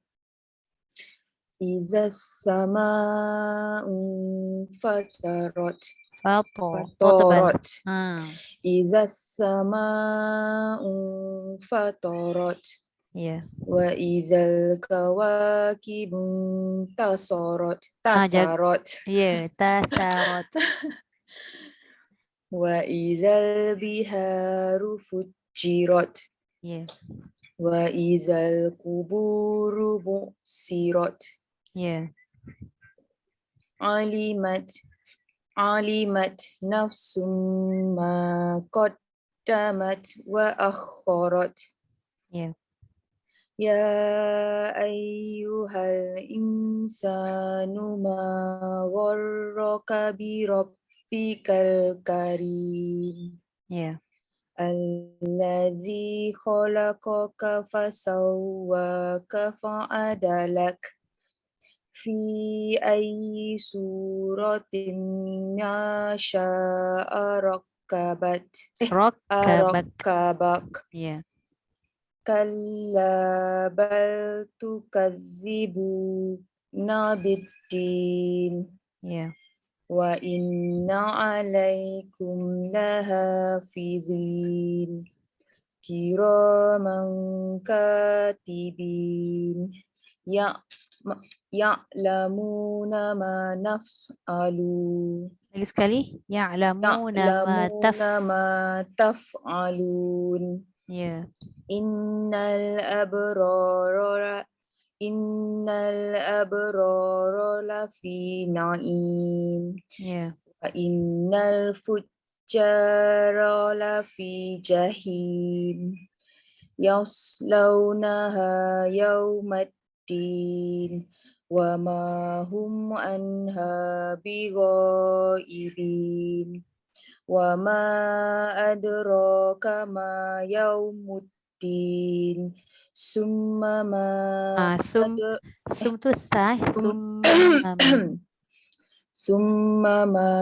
[SPEAKER 9] Iza sama'u fatarat. Fatarat. Iza sama'u fatarat.
[SPEAKER 1] Ya.
[SPEAKER 9] Wa izal kawakibu tasarat. Tasarat.
[SPEAKER 1] Ya, tasarat.
[SPEAKER 9] Wa izal biharu fujirat.
[SPEAKER 1] Ya.
[SPEAKER 9] Wa izal kuburu bu'sirat.
[SPEAKER 1] Ya.
[SPEAKER 9] Alimat nafsum ma qaddamat wa akharat.
[SPEAKER 1] Ya.
[SPEAKER 9] Ya ayyuhal insanu ma gharraka bi rabbikal karim.
[SPEAKER 1] Ya.
[SPEAKER 9] الذي خلقك فسواك فعدلك في أي صورة ما شاء ركبك.
[SPEAKER 1] Yeah.
[SPEAKER 9] كلا بل تكذبون بالدين
[SPEAKER 1] Yeah.
[SPEAKER 9] وإن عليكم لحافظين كراما كاتبين يعلمون ما نفعلون
[SPEAKER 1] Lagi sekali. Ya'lamuna ma
[SPEAKER 9] ما تفعلون
[SPEAKER 1] Yeah.
[SPEAKER 9] إن الأبرار لفي نعيم
[SPEAKER 1] Yeah.
[SPEAKER 9] وإن الفجار لفي جحيم يصلونها يوم الدين وما هم عنها بغائبين وما أدراك ما يوم الدين ثم ما
[SPEAKER 1] Sum tu sah.
[SPEAKER 9] ثم ما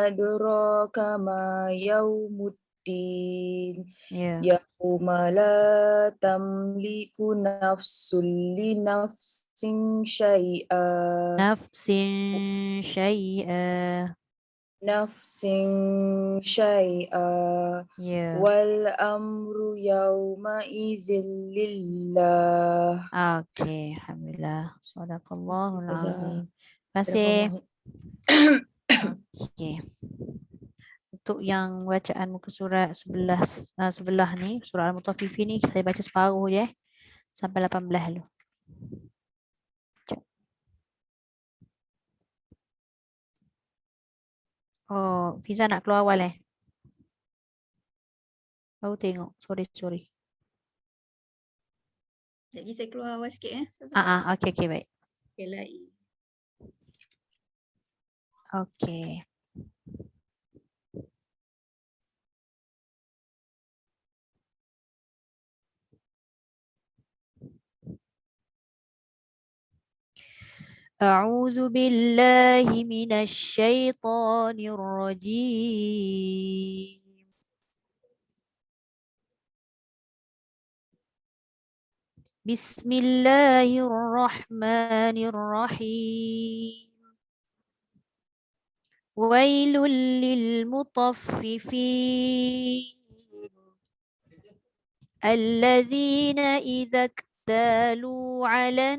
[SPEAKER 9] أدراك ما يوم الدين
[SPEAKER 1] Yeah.
[SPEAKER 9] يوم لا تملك نفس لنفس شيئا
[SPEAKER 1] Nafsin syai'a. Yeah.
[SPEAKER 9] والأمر يومئذ لله.
[SPEAKER 1] Okay, alhamdulillah. Sadaqallahul azim. Terima kasih. Okay. Untuk yang bacaan muka surat sebelah ni, surah Al-Mutaffifin ni saya baca separuh je sampai 18 dulu. Oh, Fiza nak keluar awal Baru tengok. Sorry.
[SPEAKER 3] Lagi saya keluar awal sikit Ustazah.
[SPEAKER 1] Okay, baik.
[SPEAKER 3] Okay lah.
[SPEAKER 1] Okay. أعوذ بالله من الشيطان الرجيم. بسم الله الرحمن الرحيم. ويل للمطففين الذين إذا اكتالوا على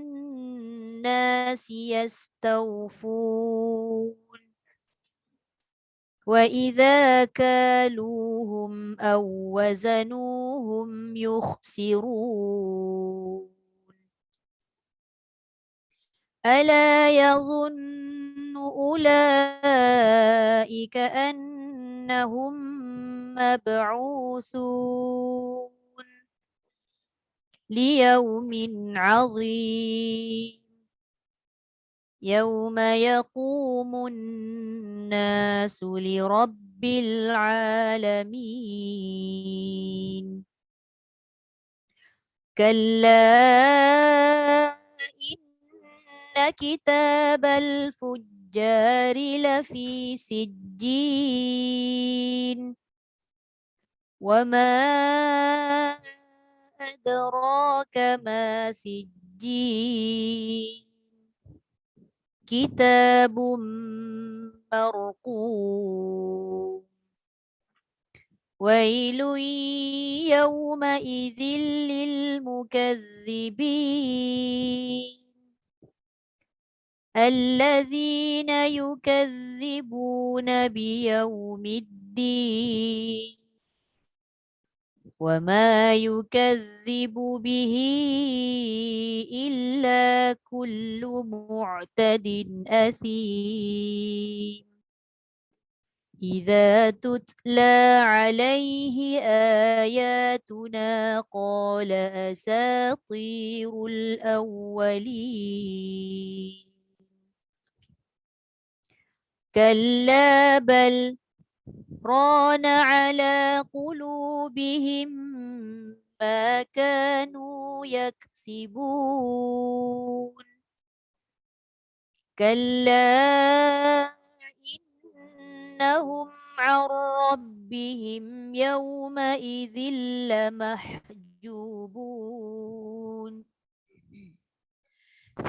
[SPEAKER 1] الناس يستوفون وإذا كالوهم أو وزنوهم يخسرون ألا يظن أولئك أنهم مبعوثون ليوم عظيم يوم يقوم الناس لرب العالمين كلا إن كتاب الفجار لفي سجين وما أدراك ما سجين كتاب مرقوم ويل يومئذ للمكذبين الذين يكذبون بيوم الدين وما يكذب به إلا كل معتد أثيم إذا تتلى عليه آياتنا قال أساطير الأولين كلا بل ران على قلوبهم ما كانوا يكسبون كلا إنهم عن ربهم يومئذ لمحجوبون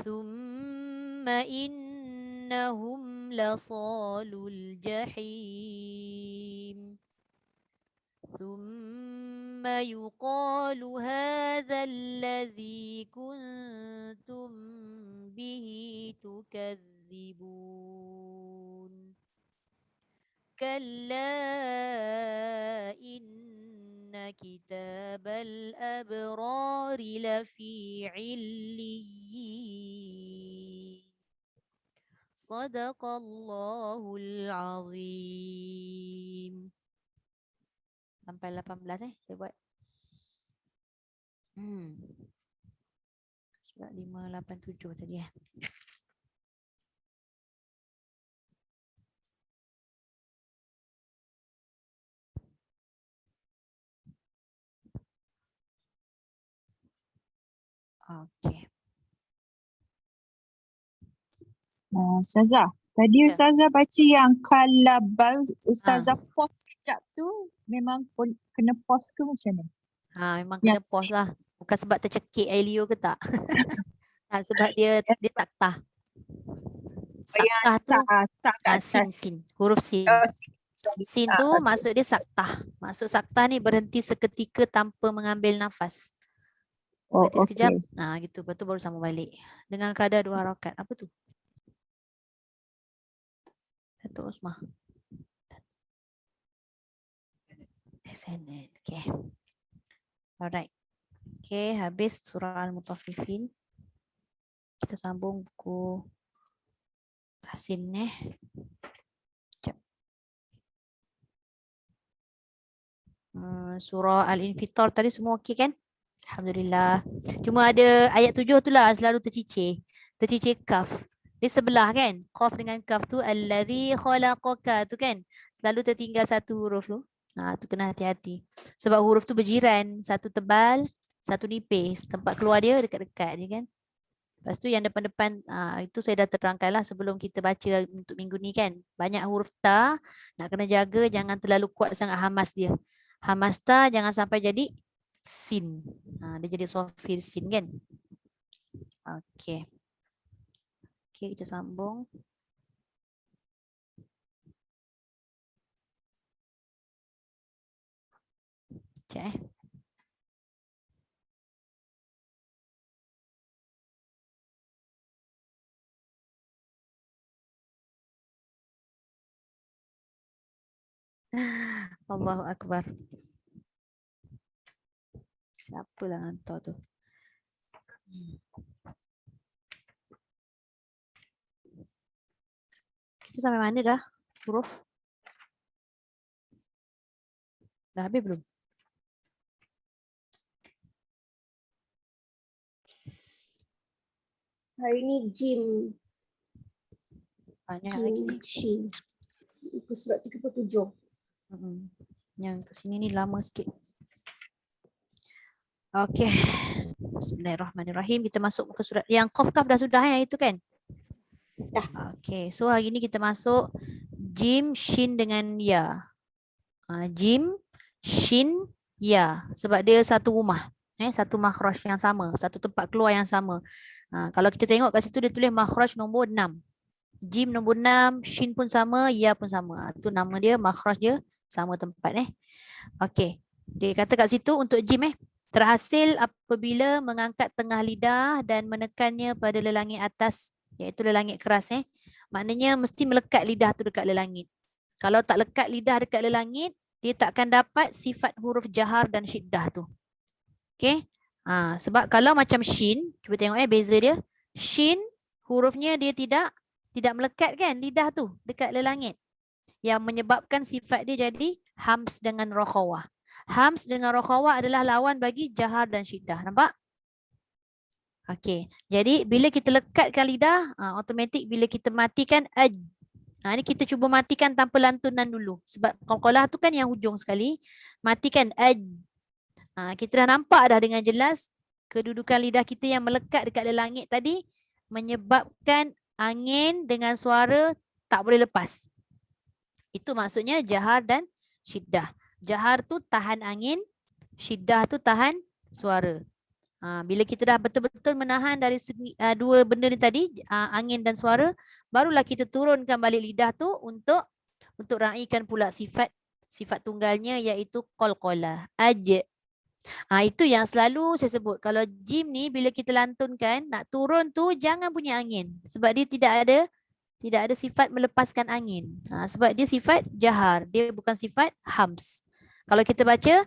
[SPEAKER 1] ثم إنهم لصالو الجحيم ثم يقال هذا الذي كنتم به تكذبون كلا إن كتاب الأبرار لفي عليين صدق الله العظيم. Sampai 18 saya buat. Surat 587 tadi . Okey.
[SPEAKER 10] Ustazah, tadi
[SPEAKER 1] Ya.
[SPEAKER 10] Ustazah baca yang kalabal, Ustazah pause sekejap tu memang kena pause ke macam mana?
[SPEAKER 1] Memang kena
[SPEAKER 10] Yang
[SPEAKER 1] pause lah. Bukan sebab tercekik air liur ke tak? Sebab dia saktah. Saktah tu sin. Huruf sin. Sin tu maksud dia saktah. Maksud saktah ni berhenti seketika tanpa mengambil nafas. Berhenti sekejap. Gitu. Lepas tu baru sambung balik. Dengan kadar 2 harakat. Apa tu? Datuk Osmah. SNN. Okay. Alright. Okay. Habis surah Al-Mutaffifin. Kita sambung buku Tahsin . Surah Al-Infitar tadi semua okey kan? Alhamdulillah. Cuma ada ayat 7 tu lah selalu tercicir. Tercicir kaf. Dia sebelah kan? Qaf dengan kaf tu allazi khalaqaka tu kan? Selalu tertinggal satu huruf tu. Tu kena hati-hati. Sebab huruf tu berjiran. Satu tebal, satu nipis. Tempat keluar dia dekat-dekat je kan? Lepas tu yang depan-depan itu saya dah terangkan lah sebelum kita baca untuk minggu ni kan. Banyak huruf ta. Nak kena jaga jangan terlalu kuat sangat hamas dia. Hamas ta jangan sampai jadi sin. Dia jadi sofir sin kan? Okey. Okey, kita sambung. Sekejap . Allahu Akbar. Siapalah hantar tu? Kita sampai mana dah? Huruf? Dah habis belum?
[SPEAKER 5] Hari ni Jim.
[SPEAKER 1] Banyak lagi ni.
[SPEAKER 5] Itu surat 37.
[SPEAKER 1] Yang kat sini ni lama sikit. Okey. Bismillahirrahmanirrahim. Kita masuk ke surat yang qaf-qaf dah sudah yang itu kan?
[SPEAKER 5] Dah.
[SPEAKER 1] Okey. So hari ni kita masuk jim, shin dengan ya. Jim, shin, ya. Sebab dia satu rumah. Satu makhraj yang sama. Satu tempat keluar yang sama. Kalau kita tengok kat situ dia tulis makhraj nombor 6. Jim nombor 6, shin pun sama, ya pun sama. Itu nama dia, makhraj dia sama tempat . Okey. Dia kata kat situ untuk jim terhasil apabila mengangkat tengah lidah dan menekannya pada lelangit atas iaitu lelangit keras . Maknanya mesti melekat lidah tu dekat lelangit. Kalau tak lekat lidah dekat lelangit, dia tak akan dapat sifat huruf jahar dan syiddah tu. Okey. Sebab kalau macam shin, cuba tengok beza dia. Shin hurufnya dia tidak melekat kan lidah tu dekat lelangit. Yang menyebabkan sifat dia jadi hams dengan rokhawah. Hams dengan rokhawah adalah lawan bagi jahar dan syiddah. Nampak? Okey. Jadi bila kita lekatkan lidah, automatik bila kita matikan Ni kita cuba matikan tanpa lantunan dulu. Sebab qalqalah tu kan yang hujung sekali. Matikan kita dah nampak dah dengan jelas kedudukan lidah kita yang melekat dekat langit tadi menyebabkan angin dengan suara tak boleh lepas. Itu maksudnya jahar dan syiddah. Jahar tu tahan angin, syiddah tu tahan suara. Bila kita dah betul-betul menahan dari dua benda ni tadi, angin dan suara, barulah kita turunkan balik lidah tu untuk raikan pula sifat tunggalnya iaitu qalqalah. Itu yang selalu saya sebut. Kalau jim ni bila kita lantunkan, nak turun tu jangan bunyi angin. Sebab dia tidak ada sifat melepaskan angin. Sebab dia sifat jahar. Dia bukan sifat hams. Kalau kita baca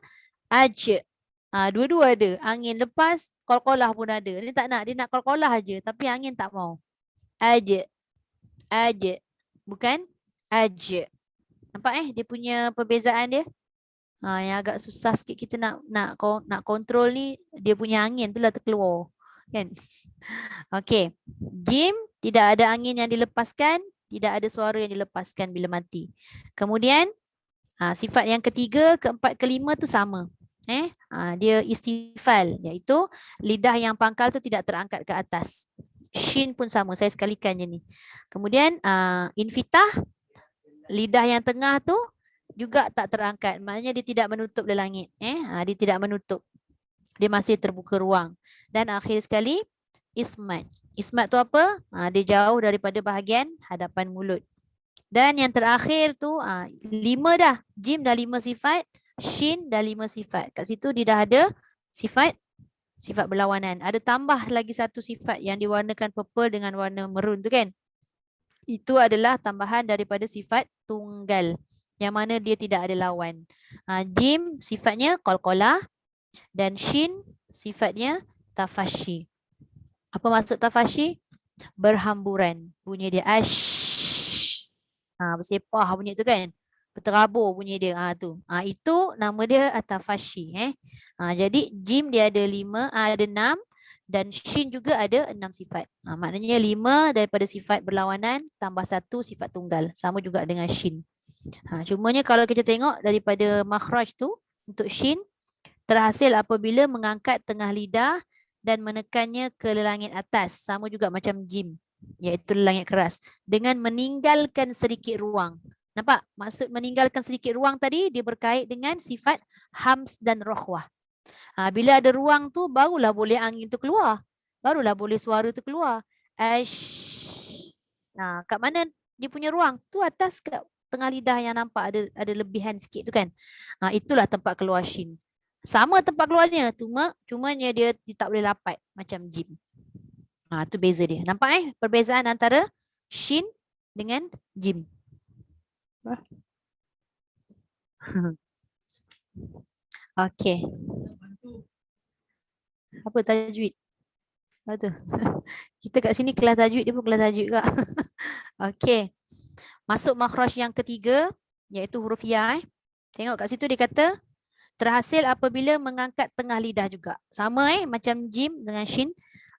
[SPEAKER 1] dua-dua ada. Angin lepas, qalqalah pun ada. Dia tak nak. Dia nak qalqalah aja. Tapi angin tak mau. Bukan nampak dia punya perbezaan dia. Yang agak susah sikit kita nak kontrol ni, dia punya angin tu lah terkeluar. Kan? Okey. Jim tidak ada angin yang dilepaskan, tidak ada suara yang dilepaskan bila mati. Kemudian sifat yang ketiga, keempat, kelima tu sama. Dia istifal, iaitu lidah yang pangkal tu tidak terangkat ke atas. Shin pun sama, saya sekalikan je ni. Kemudian infitah, lidah yang tengah tu juga tak terangkat. Maknanya dia tidak menutup langit. Dia tidak menutup. Dia masih terbuka ruang. Dan akhir sekali, ismat. Ismat tu apa? Dia jauh daripada bahagian hadapan mulut. Dan yang terakhir tu 5 dah. Jim dah 5 sifat. Shin dah 5 sifat. Kat situ dia dah ada sifat berlawanan. Ada tambah lagi satu sifat yang diwarnakan purple dengan warna merun tu kan. Itu adalah tambahan daripada sifat tunggal. Yang mana dia tidak ada lawan. Jim sifatnya qalqalah dan shin sifatnya tafashi. Apa maksud tafashi? Berhamburan. Bunyi dia ash. Bersepah bunyi tu kan. Berterabur bunyi dia. Itu nama dia tafashi. Jadi jim dia ada 5, ada 6 dan shin juga ada 6 sifat. Maknanya 5 daripada sifat berlawanan tambah 1 sifat tunggal. Sama juga dengan shin. Cumanya kalau kita tengok daripada makhraj tu untuk shin terhasil apabila mengangkat tengah lidah dan menekannya ke langit atas, sama juga macam jim, iaitu langit keras, dengan meninggalkan sedikit ruang. Nampak? Maksud meninggalkan sedikit ruang tadi dia berkait dengan sifat hams dan rokhwah. Bila ada ruang tu barulah boleh angin tu keluar, barulah boleh suara tu keluar. Kat mana dia punya ruang? Tu atas kat tengah lidah yang nampak ada lebihan sikit tu kan. Itulah tempat keluar shin. Sama tempat keluarnya, cumanya dia tak boleh lapat macam jim. Tu beza dia. Nampak perbezaan antara shin dengan jim. Okey. Apa tajwid? Apa tu? Kita kat sini kelas tajwid, dia pun kelas tajwid juga. Okey. Masuk makhraj yang ketiga, iaitu huruf ya. Tengok kat situ dia kata terhasil apabila mengangkat tengah lidah juga. Sama macam jim dengan shin.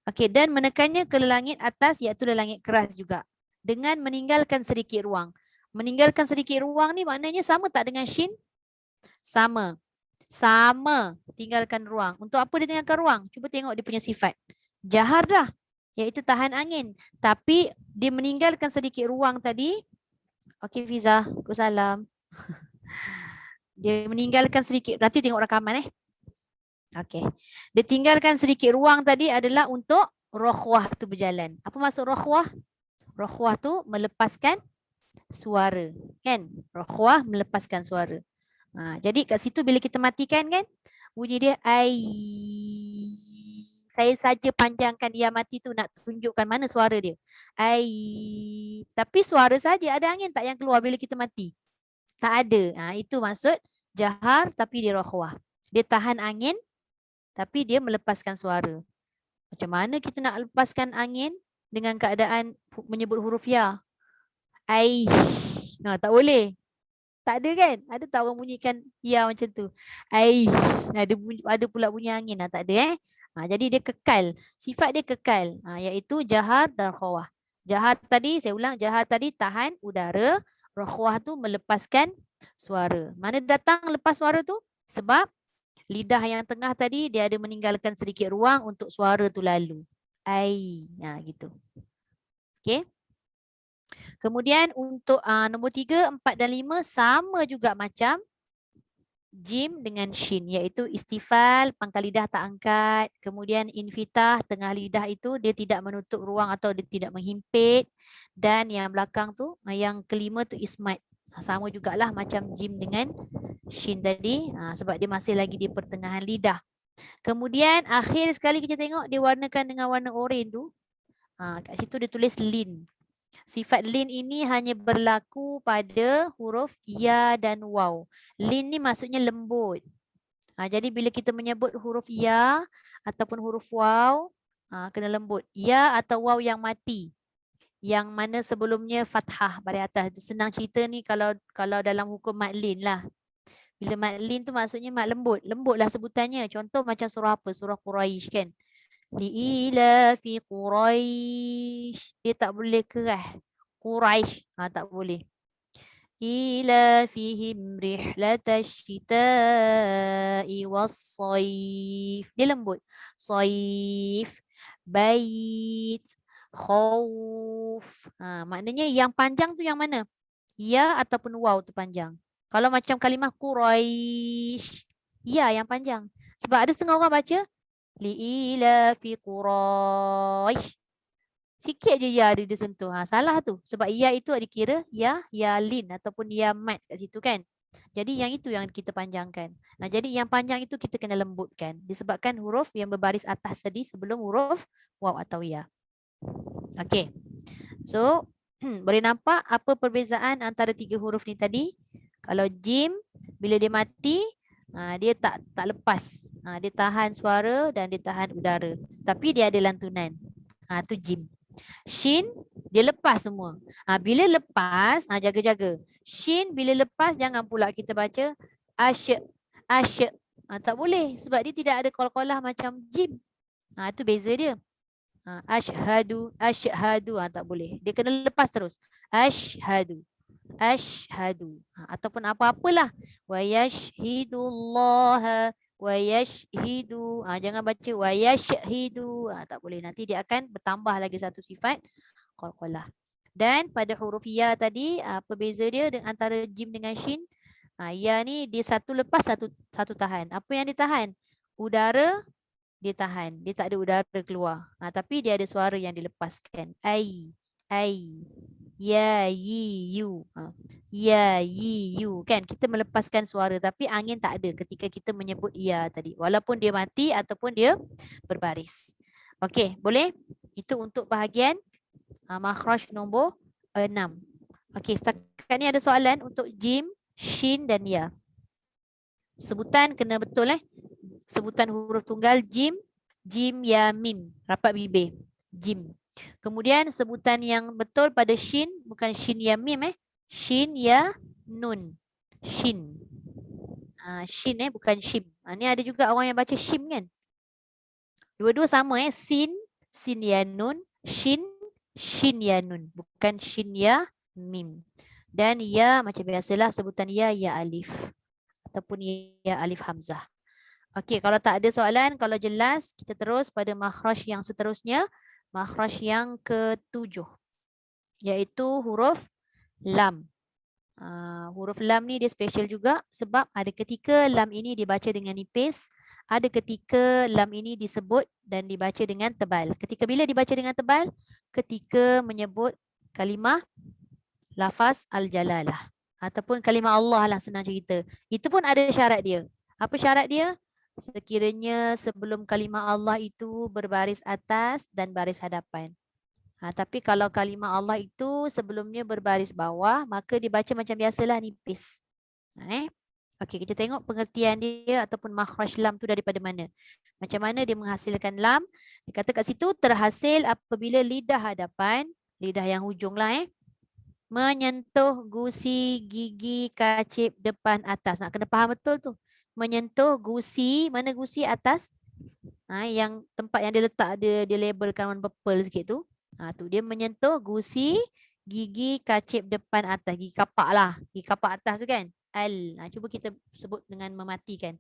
[SPEAKER 1] Okey, dan menekannya ke langit atas iaitu langit keras juga. Dengan meninggalkan sedikit ruang. Meninggalkan sedikit ruang ni maknanya sama tak dengan shin? Sama. Sama. Tinggalkan ruang. Untuk apa dia tinggalkan ruang? Cuba tengok dia punya sifat. Jahar dah. Iaitu tahan angin. Tapi dia meninggalkan sedikit ruang tadi. Okey Fiza, salam. Dia meninggalkan sedikit, nanti tengok rakaman Okey. Dia tinggalkan sedikit ruang tadi adalah untuk rokhwah tu berjalan. Apa maksud rokhwah? Rokhwah tu melepaskan suara, kan? Rokhwah melepaskan suara. Jadi kat situ bila kita matikan kan, bunyi dia ai. Saya saja panjangkan ia mati tu nak tunjukkan mana suara dia. Ai. Tapi suara saja, ada angin tak yang keluar bila kita mati? Tak ada. Itu maksud jahar tapi dia rokhwah. Dia tahan angin tapi dia melepaskan suara. Macam mana kita nak lepaskan angin dengan keadaan menyebut huruf ya? Ai. Tak boleh. Tak ada kan? Ada tak orang bunyikan ya macam tu? Ai. Ada pula bunyi angin. Tak ada Jadi dia kekal. Sifat dia kekal. Iaitu jahar dan khawah. Jahar tadi, saya ulang, jahar tadi tahan udara, rokhwah tu melepaskan suara. Mana datang lepas suara tu? Sebab lidah yang tengah tadi dia ada meninggalkan sedikit ruang untuk suara tu lalu. Ai, gitu. Okey. Kemudian untuk nombor 3, 4 dan 5 sama juga macam jim dengan shin, iaitu istifal, pangkal lidah tak angkat. Kemudian infitah, tengah lidah itu dia tidak menutup ruang atau dia tidak menghimpit. Dan yang belakang tu, yang kelima tu ismat. Sama jugalah macam jim dengan shin tadi, sebab dia masih lagi di pertengahan lidah. Kemudian akhir sekali kita tengok dia warnakan dengan warna oranye tu. Kat situ dia tulis lin. Sifat lin ini hanya berlaku pada huruf ya dan waw. Lin ni maksudnya lembut. Jadi bila kita menyebut huruf ya ataupun huruf waw, kena lembut. Ya atau waw yang mati, yang mana sebelumnya fathah pada atas. Senang cerita ni kalau dalam hukum mad lin lah. Bila mad lin tu maksudnya mad lembut. Lembut lah sebutannya. Contoh macam surah apa? Surah Quraisy kan. Li'ilafi Quraisy. Dia tak boleh keras. Quraisy. Tak boleh. Ilafihim rihlatash shita'i was-sayf. Dia lembut. Sayf. Bait. Khawf. Maknanya yang panjang tu yang mana? Ya ataupun waw tu panjang. Kalau macam kalimah Quraisy, ya yang panjang. Sebab ada setengah orang baca li'ilafi Quraisy. Sikit je ya dia sentuh. Salah tu. Sebab ya itu dikira ya lin ataupun ya mat kat situ kan. Jadi yang itu yang kita panjangkan. Jadi yang panjang itu kita kena lembutkan. Disebabkan huruf yang berbaris atas tadi sebelum huruf waw atau ya. Okey. So, boleh nampak apa perbezaan antara 3 huruf ni tadi? Kalau jim, bila dia mati, dia tak lepas. Dia tahan suara dan dia tahan udara. Tapi dia ada lantunan. Tu jim. Shin, dia lepas semua. Bila lepas, jaga-jaga. Shin, bila lepas, jangan pula kita baca asyik. Tak boleh. Sebab dia tidak ada qalqalah macam jim. Itu beza dia. Ashhadu. Tak boleh. Dia kena lepas terus. Ashhadu. Ataupun apa-apalah. Wa yashhidullaha. Wa yashhidu. Jangan baca wa yashhidu. Tak boleh. Nanti dia akan bertambah lagi satu sifat qalqalah. Dan pada huruf ya tadi, apa beza dia antara jim dengan shin? Ya ni dia satu lepas, satu tahan. Apa yang ditahan? Udara dia tahan. Dia tak ada udara keluar. Tapi dia ada suara yang dilepaskan. Ai. Ya, yi, yu. Ya, yi, yu. Kan kita melepaskan suara tapi angin tak ada ketika kita menyebut ya tadi. Walaupun dia mati ataupun dia berbaris. Okey, boleh? Itu untuk bahagian makhraj nombor 6. Okey, setakat ni ada soalan untuk jim, shin dan ya. Sebutan kena betul Sebutan huruf tunggal jim, ya, mim. Rapat bibir. Jim. Kemudian sebutan yang betul pada shin, bukan shin ya mim Shin ya nun. Shin. Shin bukan shim. Ni ada juga orang yang baca shim kan. Dua-dua sama sin ya nun, shin ya nun, bukan shin ya mim. Dan ya macam biasalah sebutan ya alif ataupun ya alif hamzah. Okey, kalau tak ada soalan, kalau jelas kita terus pada makhraj yang seterusnya. Makhraj yang ke-7 iaitu huruf lam. Huruf lam ni dia special juga sebab ada ketika lam ini dibaca dengan nipis, ada ketika lam ini disebut dan dibaca dengan tebal. Ketika bila dibaca dengan tebal? Ketika menyebut kalimah lafaz al-jalalah ataupun kalimah Allah lah, senang cerita. Itu pun ada syarat dia. Apa syarat dia? Sekiranya sebelum kalimah Allah itu berbaris atas dan baris hadapan. Tapi kalau kalimah Allah itu sebelumnya berbaris bawah, maka dibaca macam biasalah nipis. Okey, kita tengok pengertian dia ataupun makhraj lam tu daripada mana. Macam mana dia menghasilkan lam. Dia kata kat situ terhasil apabila lidah hadapan, lidah yang hujung lah menyentuh gusi gigi kacip depan atas. Nak kena faham betul tu. Menyentuh gusi, mana gusi atas? Yang tempat yang dia letak dia labelkan warna purple sikit tu. Tu dia menyentuh gusi gigi kacip depan atas, gigi kapak lah, gigi kapak atas tu kan. Cuba kita sebut dengan mematikan.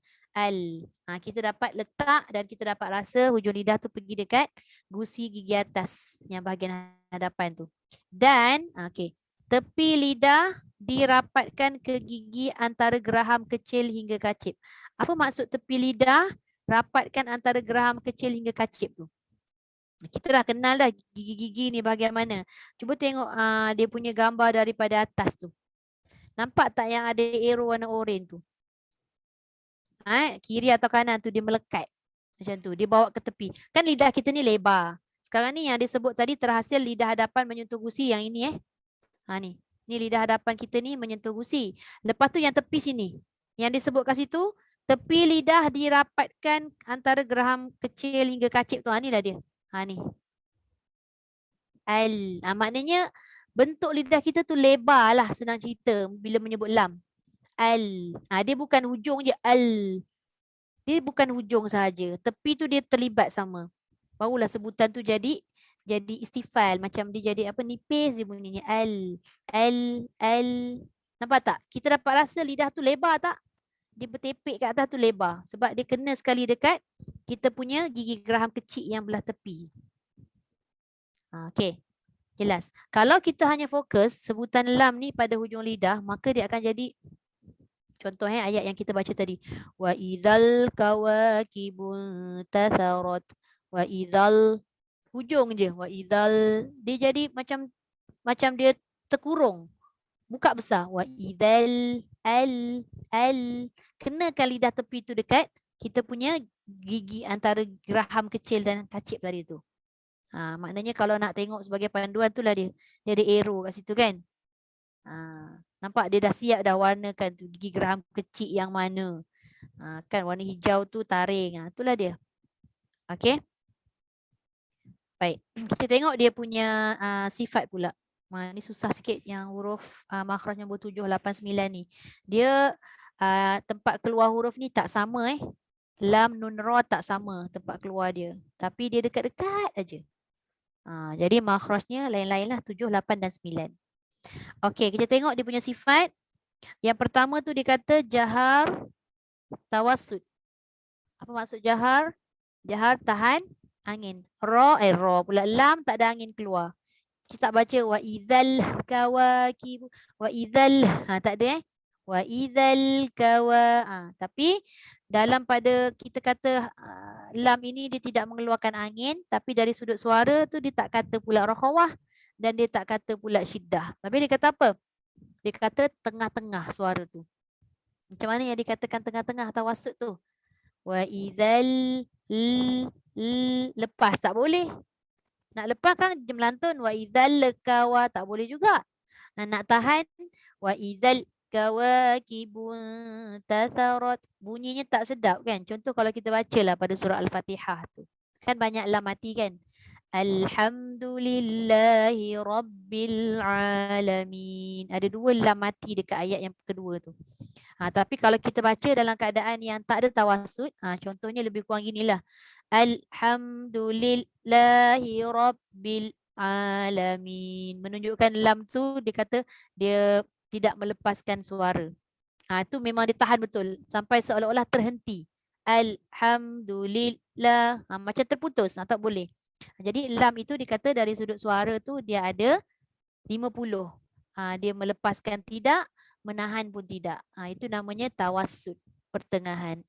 [SPEAKER 1] Kita dapat letak dan kita dapat rasa hujung lidah tu pergi dekat gusi gigi atas yang bahagian hadapan tu. Dan tepi lidah dirapatkan ke gigi antara geraham kecil hingga kacip. Apa maksud tepi lidah rapatkan antara geraham kecil hingga kacip tu? Kita dah kenal dah gigi-gigi ni bahagian mana. Cuba tengok dia punya gambar daripada atas tu. Nampak tak yang ada arrow warna oranye tu? Kiri atau kanan tu dia melekat. Macam tu. Dia bawa ke tepi. Kan lidah kita ni lebar. Sekarang ni yang disebut tadi terhasil lidah hadapan menyentuh gusi. Yang ini ni. Ni lidah hadapan kita ni menyentuh gusi. Lepas tu yang tepi sini. Yang disebut kat situ, tepi lidah dirapatkan antara geraham kecil hingga kacip tu. Ni lah dia. Ni. Maknanya bentuk lidah kita tu lebar lah, senang cerita bila menyebut lam. Dia bukan hujung je. Dia bukan hujung sahaja. Tepi tu dia terlibat sama. Barulah sebutan tu jadi istifal. Macam dia jadi apa, nipis dia bunyinya. Nampak tak? Kita dapat rasa lidah tu lebar tak? Dia bertepek kat atas tu lebar. Sebab dia kena sekali dekat kita punya gigi geraham kecil yang belah tepi. Okey. Jelas. Kalau kita hanya fokus sebutan lam ni pada hujung lidah, maka dia akan jadi contoh ayat yang kita baca tadi. Wa idzal kawakibun tatharat. Wa idzal hujung je. Wa idzal dia jadi macam dia terkurung. Buka besar. Wa idzal kenakan lidah tepi tu dekat kita punya gigi antara geraham kecil dan kacip tadi tu. Maknanya kalau nak tengok sebagai panduan tu lah dia ada arrow kat situ kan. Nampak dia dah siap dah warnakan tu gigi geraham kecil yang mana. Kan warna hijau tu taring. Itulah dia. Okey. Baik. Kita tengok dia punya sifat pula. Ni susah sikit yang huruf makhraj nombor 7, 8, 9 ni. Dia tempat keluar huruf ni tak sama Lam, nun, ra tak sama tempat keluar dia. Tapi dia dekat-dekat aja. Jadi makhrajnya lain-lain lah 7, 8 dan 9. Okey, kita tengok dia punya sifat. Yang pertama tu dia kata jahar tawassut. Apa maksud jahar? Jahar tahan angin. Ra pula. Lam tak ada angin keluar. Kita tak baca wa idzal kawakib. Wa idzal tak ada wa idzal tapi dalam pada kita kata lam ini dia tidak mengeluarkan angin, tapi dari sudut suara tu dia tak kata pula rakhawah dan dia tak kata pula syiddah. Tapi dia kata apa? Dia kata tengah-tengah suara tu. Macam mana yang dikatakan tengah-tengah tawassut tu? Wa idzal lepas tak boleh. Nak lepas kan dia melantun wa idzal kawa tak boleh juga. Nak tahan wa idzal kawakibun tatharat, bunyinya tak sedap kan. Contoh kalau kita bacalah pada surah Al-Fatihah tu. Kan banyak lam mati kan. Alhamdulillahi Rabbil Alamin. Ada 2 lam mati dekat ayat yang kedua tu. Tapi kalau kita baca dalam keadaan yang tak ada tawassut, contohnya lebih kurang ginilah. Alhamdulillahi Rabbil Alamin. Menunjukkan lam tu dia kata dia tidak melepaskan suara. Itu memang ditahan betul sampai seolah-olah terhenti. Alhamdulillah. Macam terputus. Tak boleh. Jadi lam itu dikata dari sudut suara tu dia ada 50. Dia melepaskan tidak, menahan pun tidak. Itu namanya tawassut. Pertengahan.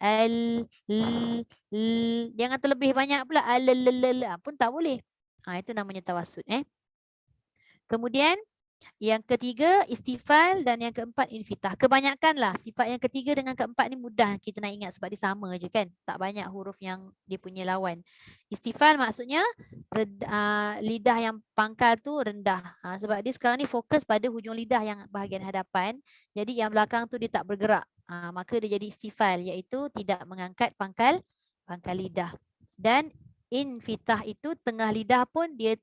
[SPEAKER 1] Jangan terlebih banyak pula. Pun tak boleh. Itu namanya tawassut. Kemudian yang ketiga istifal dan yang keempat infitah. Kebanyakanlah sifat yang ketiga dengan keempat ni mudah kita nak ingat sebab dia sama je kan. Tak banyak huruf yang dia punya lawan. Istifal maksudnya lidah yang pangkal tu rendah. Sebab dia sekarang ni fokus pada hujung lidah yang bahagian hadapan. Jadi yang belakang tu dia tak bergerak. Maka dia jadi istifal iaitu tidak mengangkat pangkal lidah. Dan infitah itu tengah lidah pun dia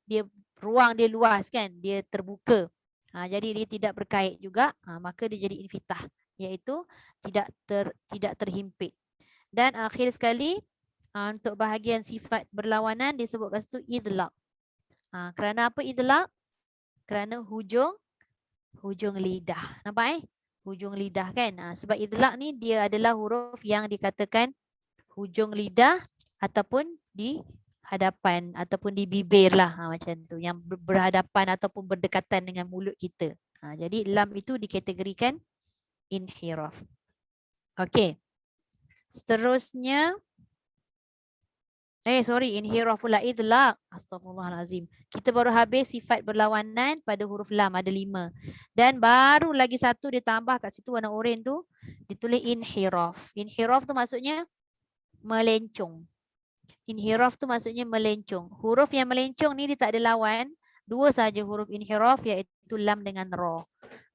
[SPEAKER 1] ruang dia luas kan. Dia terbuka. Jadi dia tidak berkait juga, maka dia jadi infitah, iaitu tidak terhimpit. Dan akhir sekali untuk bahagian sifat berlawanan disebut kat situ idlaq. Kerana apa idlaq? Kerana hujung lidah. Nampak hujung lidah kan? Sebab idlaq ni dia adalah huruf yang dikatakan hujung lidah ataupun di hadapan ataupun di bibir lah, macam tu, yang berhadapan ataupun berdekatan dengan mulut kita. Jadi lam itu dikategorikan inhiraf. Okey. Seterusnya inhiraf pula idlaq. Astaghfirullahalazim. Kita baru habis sifat berlawanan pada huruf lam, ada 5. Dan baru lagi satu ditambah kat situ warna oranye tu, ditulis inhiraf. Inhiraf tu maksudnya melencong. Inhiraf tu maksudnya melencong. Huruf yang melencong ni dia tak ada lawan. 2 saja huruf inhiraf, iaitu lam dengan ra.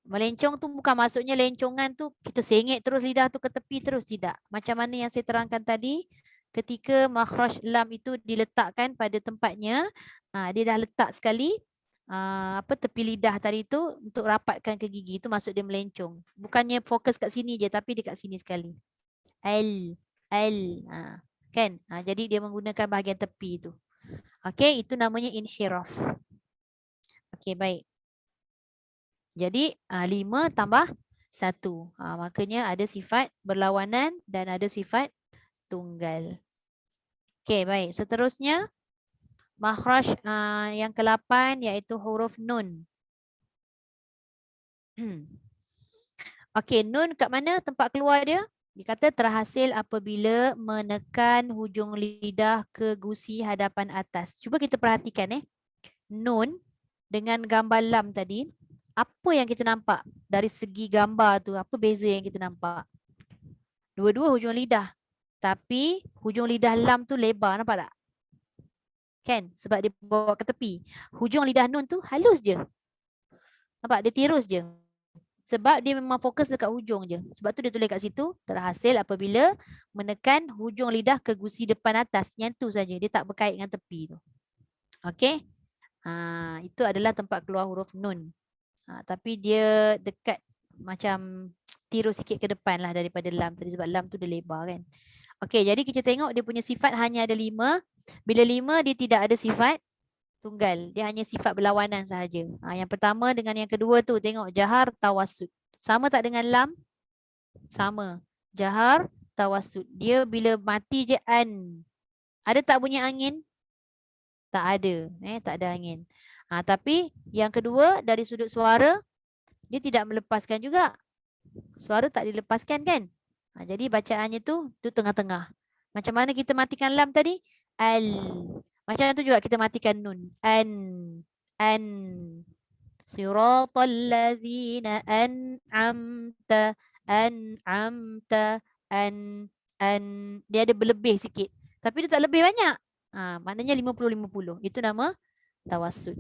[SPEAKER 1] Melencong tu bukan maksudnya lencongan tu kita sengit terus lidah tu ke tepi terus, tidak. Macam mana yang saya terangkan tadi, ketika makhraj lam itu diletakkan pada tempatnya, dia dah letak sekali tepi lidah tadi tu untuk rapatkan ke gigi, tu maksud dia melencong. Bukannya fokus kat sini je, tapi dekat sini sekali. Kan? Jadi dia menggunakan bahagian tepi tu. Okey, itu namanya inhiraf. Okey, baik. Jadi 5 tambah 1. Makanya ada sifat berlawanan dan ada sifat tunggal. Okey, baik. Seterusnya makhraj yang ke-8 iaitu huruf nun. Okey, nun kat mana tempat keluar dia? Dikata terhasil apabila menekan hujung lidah ke gusi hadapan atas. Cuba kita perhatikan nun dengan gambar lam tadi. Apa yang kita nampak dari segi gambar tu? Apa beza yang kita nampak? Dua-dua hujung lidah. Tapi hujung lidah lam tu lebar, nampak tak? Kan? Sebab dia bawa ke tepi. Hujung lidah nun tu halus je. Nampak? Dia tirus je. Sebab dia memang fokus dekat hujung je. Sebab tu dia tulis kat situ, terhasil apabila menekan hujung lidah ke gusi depan atas. Yang tu saja. Dia tak berkait dengan tepi tu. Okey? Itu adalah tempat keluar huruf nun. Tapi dia dekat macam tirus sikit ke depan lah daripada lam tadi. Sebab lam tu dia lebar kan. Okey, jadi kita tengok dia punya sifat hanya ada 5. Bila 5 dia tidak ada sifat tunggal. Dia hanya sifat berlawanan sahaja. Yang pertama dengan yang kedua tu tengok jahar tawassut. Sama tak dengan lam? Sama. Jahar tawassut. Dia bila mati je an. Ada tak bunyi angin? Tak ada. Tak ada angin. Tapi yang kedua dari sudut suara dia tidak melepaskan juga. Suara tak dilepaskan kan? Jadi bacaannya tu tengah-tengah. Macam mana kita matikan lam tadi? Al. Macam tu juga kita matikan nun. An. Siratal ladzina an'amta. An. Dia ada berlebih sikit. Tapi dia tak lebih banyak. Maknanya 50-50. Itu nama tawassut.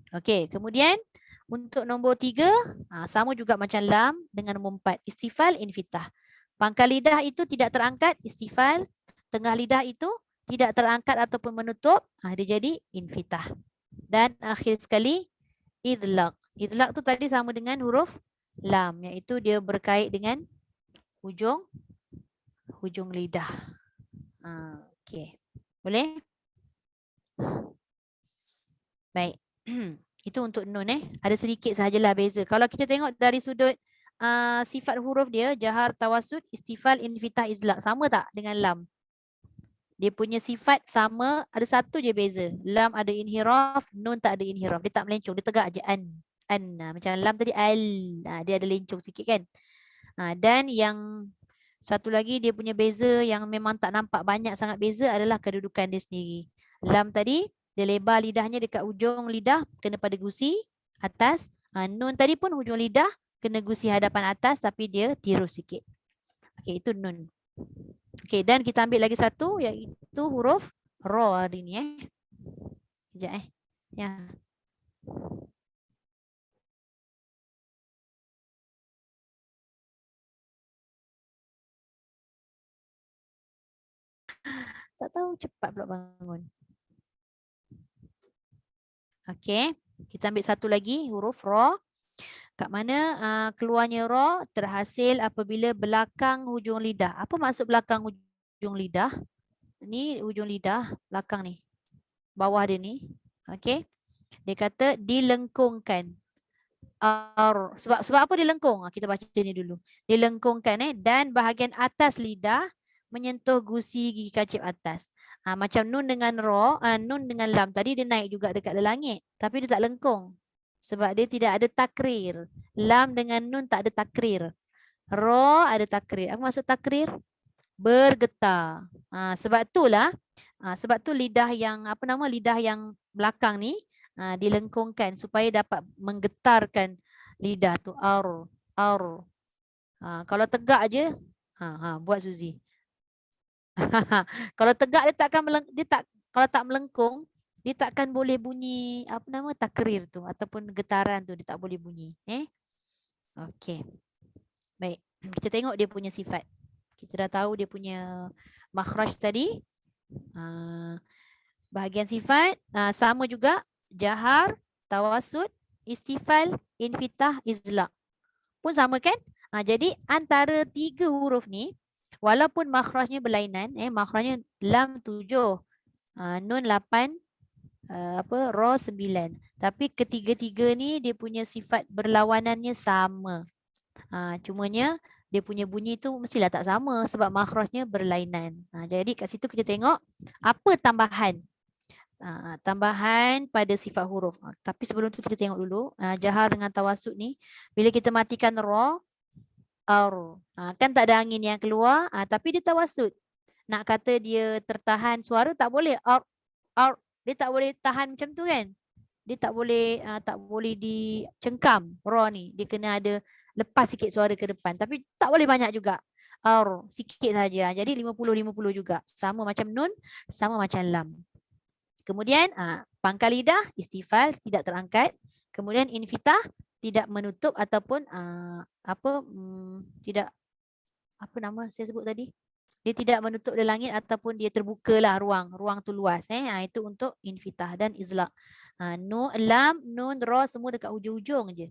[SPEAKER 1] Okey, kemudian untuk nombor 3, sama juga macam lam dengan nombor 4. Istifal, infitah. Pangkal lidah itu tidak terangkat, istifal. Tengah lidah itu tidak terangkat ataupun menutup, dia jadi infitah. Dan akhir sekali, idlaq. Idlaq tu tadi sama dengan huruf lam, iaitu dia berkait dengan hujung lidah. Okey. Boleh? Baik. Itu untuk nun Ada sedikit sahajalah beza. Kalau kita tengok dari sudut sifat huruf dia, jahar, tawassut, istifal, infitah, idlaq, sama tak dengan lam? Dia punya sifat sama, ada satu je beza. Lam ada inhiraf, nun tak ada inhiraf. Dia tak melencong, dia tegak aje an. Macam lam tadi al. Dia ada lencong sikit kan. Dan yang satu lagi dia punya beza yang memang tak nampak banyak sangat beza adalah kedudukan dia sendiri. Lam tadi dia lebar lidahnya dekat hujung lidah kena pada gusi atas. Nun tadi pun hujung lidah kena gusi hadapan atas tapi dia tirus sikit. Okey, itu nun. Okey, dan kita ambil lagi satu iaitu huruf ra hari ni Sekejap Ya. Tak tahu cepat pula bangun. Okey, kita ambil satu lagi huruf ra. Kat mana keluarnya ra terhasil apabila belakang hujung lidah. Apa maksud belakang hujung lidah? Ni hujung lidah belakang ni. Bawah dia ni. Okey. Dia kata dilengkungkan. Sebab apa dilengkung? Kita baca ni dulu. Dilengkungkan dan bahagian atas lidah menyentuh gusi gigi kacip atas. Macam nun dengan nun dengan lam tadi dia naik juga dekat langit, tapi dia tak lengkung. Sebab dia tidak ada takrir. Lam dengan nun tak ada takrir. Ra ada takrir. Apa maksud takrir? Bergetar. Sebab tu lidah yang lidah yang belakang ni dilengkungkan supaya dapat menggetarkan lidah tu. Kalau tegak je, buat Suzy. Kalau tegak dia takkan kalau tak melengkung, dia takkan boleh bunyi takrir tu ataupun getaran tu, dia tak boleh bunyi. Okey. Baik, kita tengok dia punya sifat. Kita dah tahu dia punya makhraj tadi. Bahagian sifat sama juga, jahar, tawasud, istifal, infitah, izlaq. Pun sama kan? Jadi antara 3 huruf ni walaupun makhrajnya berlainan, makhrajnya lam 7, nun 8, ra 9. Tapi ketiga-tiga ni dia punya sifat berlawanannya sama. Cumanya dia punya bunyi tu mestilah tak sama sebab makhrajnya berlainan. Jadi kat situ kita tengok apa tambahan. Tambahan pada sifat huruf. Tapi sebelum tu kita tengok dulu jahar dengan tawasud ni. Bila kita matikan ra, kan tak ada angin yang keluar, tapi dia tawasud. Nak kata dia tertahan suara tak boleh. Dia tak boleh tahan macam tu kan. Dia tak boleh dicengkam ra ni. Dia kena ada lepas sikit suara ke depan. Tapi tak boleh banyak juga. Sikit saja. Jadi 50-50 juga. Sama macam nun, sama macam lam. Kemudian pangkal lidah, istifal, tidak terangkat. Kemudian infitah, tidak menutup ataupun tidak, apa nama saya sebut tadi? Dia tidak menutup di langit ataupun dia terbukalah ruang tu luas. Itu untuk infitah dan izlaq. Lam, nun, ra semua dekat hujung-hujung je.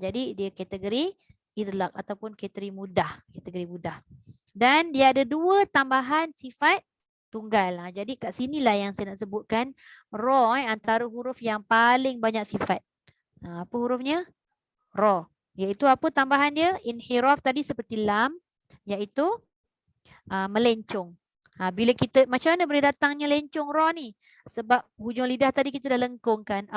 [SPEAKER 1] Jadi dia kategori izlaq ataupun kategori mudah. Dan dia ada 2 tambahan sifat tunggal. Jadi kat sinilah yang saya nak sebutkan ra antara huruf yang paling banyak sifat. Apa hurufnya? Ra. Iaitu apa tambahan dia? Inhiraf tadi seperti lam, iaitu melencong. Bila kita, macam mana boleh datangnya lencong ra ni? Sebab hujung lidah tadi kita dah lengkungkan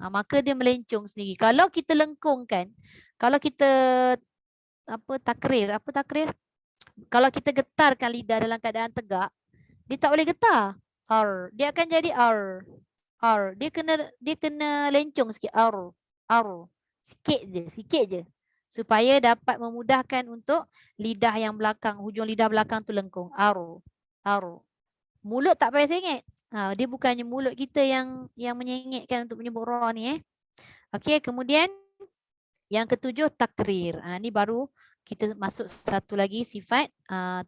[SPEAKER 1] maka dia melencong sendiri. Kalau kita lengkungkan, kalau kita takrir, kalau kita getarkan lidah dalam keadaan tegak, dia tak boleh getar. Dia akan jadi Dia kena lencong sikit. Sikit je. Supaya dapat memudahkan untuk lidah yang belakang, hujung lidah belakang tu lengkung. Mulut tak payah sengit. Dia bukannya mulut kita yang menyengitkan untuk menyebut ra ni. Okey, kemudian yang ketujuh takrir. Ni baru kita masuk satu lagi sifat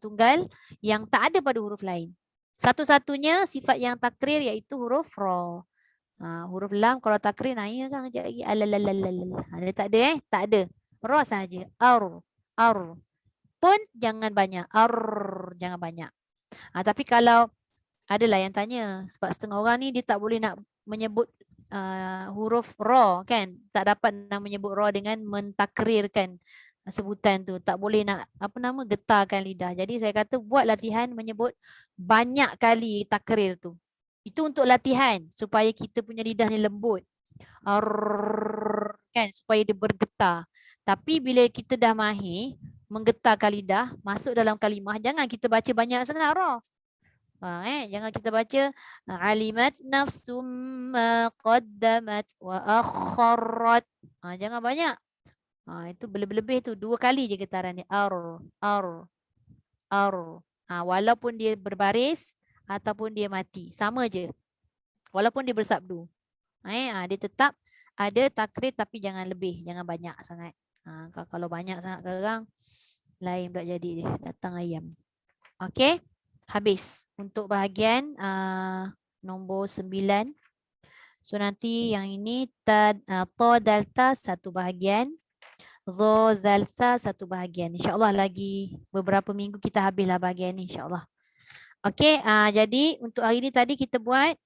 [SPEAKER 1] tunggal yang tak ada pada huruf lain. Satu-satunya sifat yang takrir iaitu huruf ra. Huruf lam kalau takrir naya kan kejap lagi dia tak ada tak ada. Ra saja. Pun jangan banyak. Jangan banyak. Tapi kalau adalah yang tanya sebab setengah orang ni dia tak boleh nak menyebut huruf ra kan, tak dapat nak menyebut ra dengan mentakrirkan sebutan tu, tak boleh nak getarkan lidah. Jadi saya kata buat latihan menyebut banyak kali takrir tu. Itu untuk latihan supaya kita punya lidah ni lembut. Kan, supaya dia bergetar. Tapi bila kita dah mahir menggetarkan lidah masuk dalam kalimah, jangan kita baca banyak sangat ra. Jangan kita baca alimat nafsum ma qaddamat wa akharat. Jangan banyak. Itu berlebih-lebih tu, 2 kali je getaran dia. Walaupun dia berbaris ataupun dia mati, sama je. Walaupun dia bersabdu. Dia tetap ada takrir tapi jangan lebih, jangan banyak sangat. Kalau banyak sangat sekarang lain pula jadi dia, datang ayam. Okey, habis untuk bahagian nombor 9. So nanti yang ini ta dalta satu bahagian, dha dalta satu bahagian. InsyaAllah lagi beberapa minggu kita habislah bahagian ni insyaAllah. Okey, jadi untuk hari ni tadi kita buat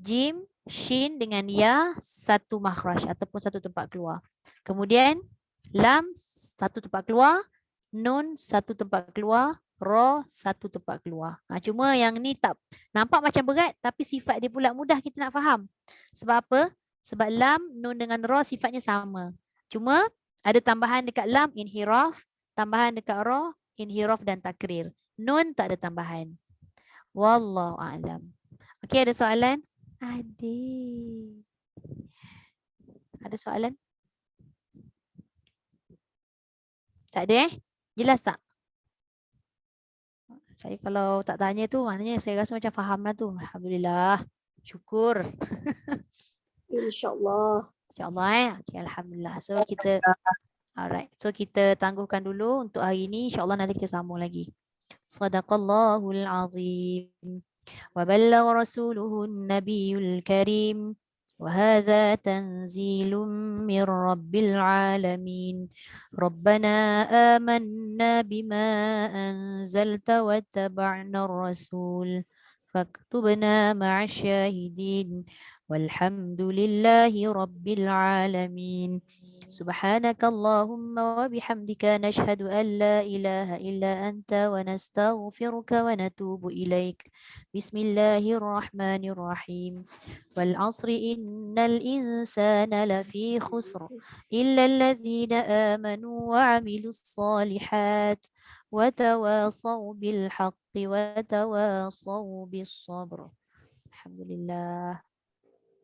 [SPEAKER 1] jim, Shin dengan ya satu makhraj ataupun satu tempat keluar. Kemudian lam satu tempat keluar, nun satu tempat keluar, ra satu tempat keluar. Cuma yang ni tak nampak macam berat tapi sifat dia pula mudah kita nak faham. Sebab apa? Sebab lam, nun dengan ra sifatnya sama. Cuma ada tambahan dekat lam inhiraf, tambahan dekat ra inhiraf dan takrir. Nun tak ada tambahan. Wallahu a'lam. Okey, ada soalan? Adik. Ada soalan? Tak ada Jelas tak? Saya kalau tak tanya tu maknanya saya rasa macam faham lah tu. Alhamdulillah. Syukur.
[SPEAKER 5] InsyaAllah.
[SPEAKER 1] InsyaAllah Okay, Alhamdulillah. So kita alright. So kita tangguhkan dulu untuk hari ini. InsyaAllah nanti kita sambung lagi. Sadaqallahul azim. وبلغ رسوله النبي الكريم وهذا تنزيل من رب العالمين ربنا آمنا بما أنزلت واتبعنا الرسول فاكتبنا مع الشاهدين والحمد لله رب العالمين سبحانك اللهم وبحمدك نشهد أن لا إله إلا أنت ونستغفرك ونتوب إليك بسم الله الرحمن الرحيم والعصر إن الإنسان لفي خسر إلا الذين آمنوا وعملوا الصالحات وتواصوا بالحق وتواصوا بالصبر الحمد لله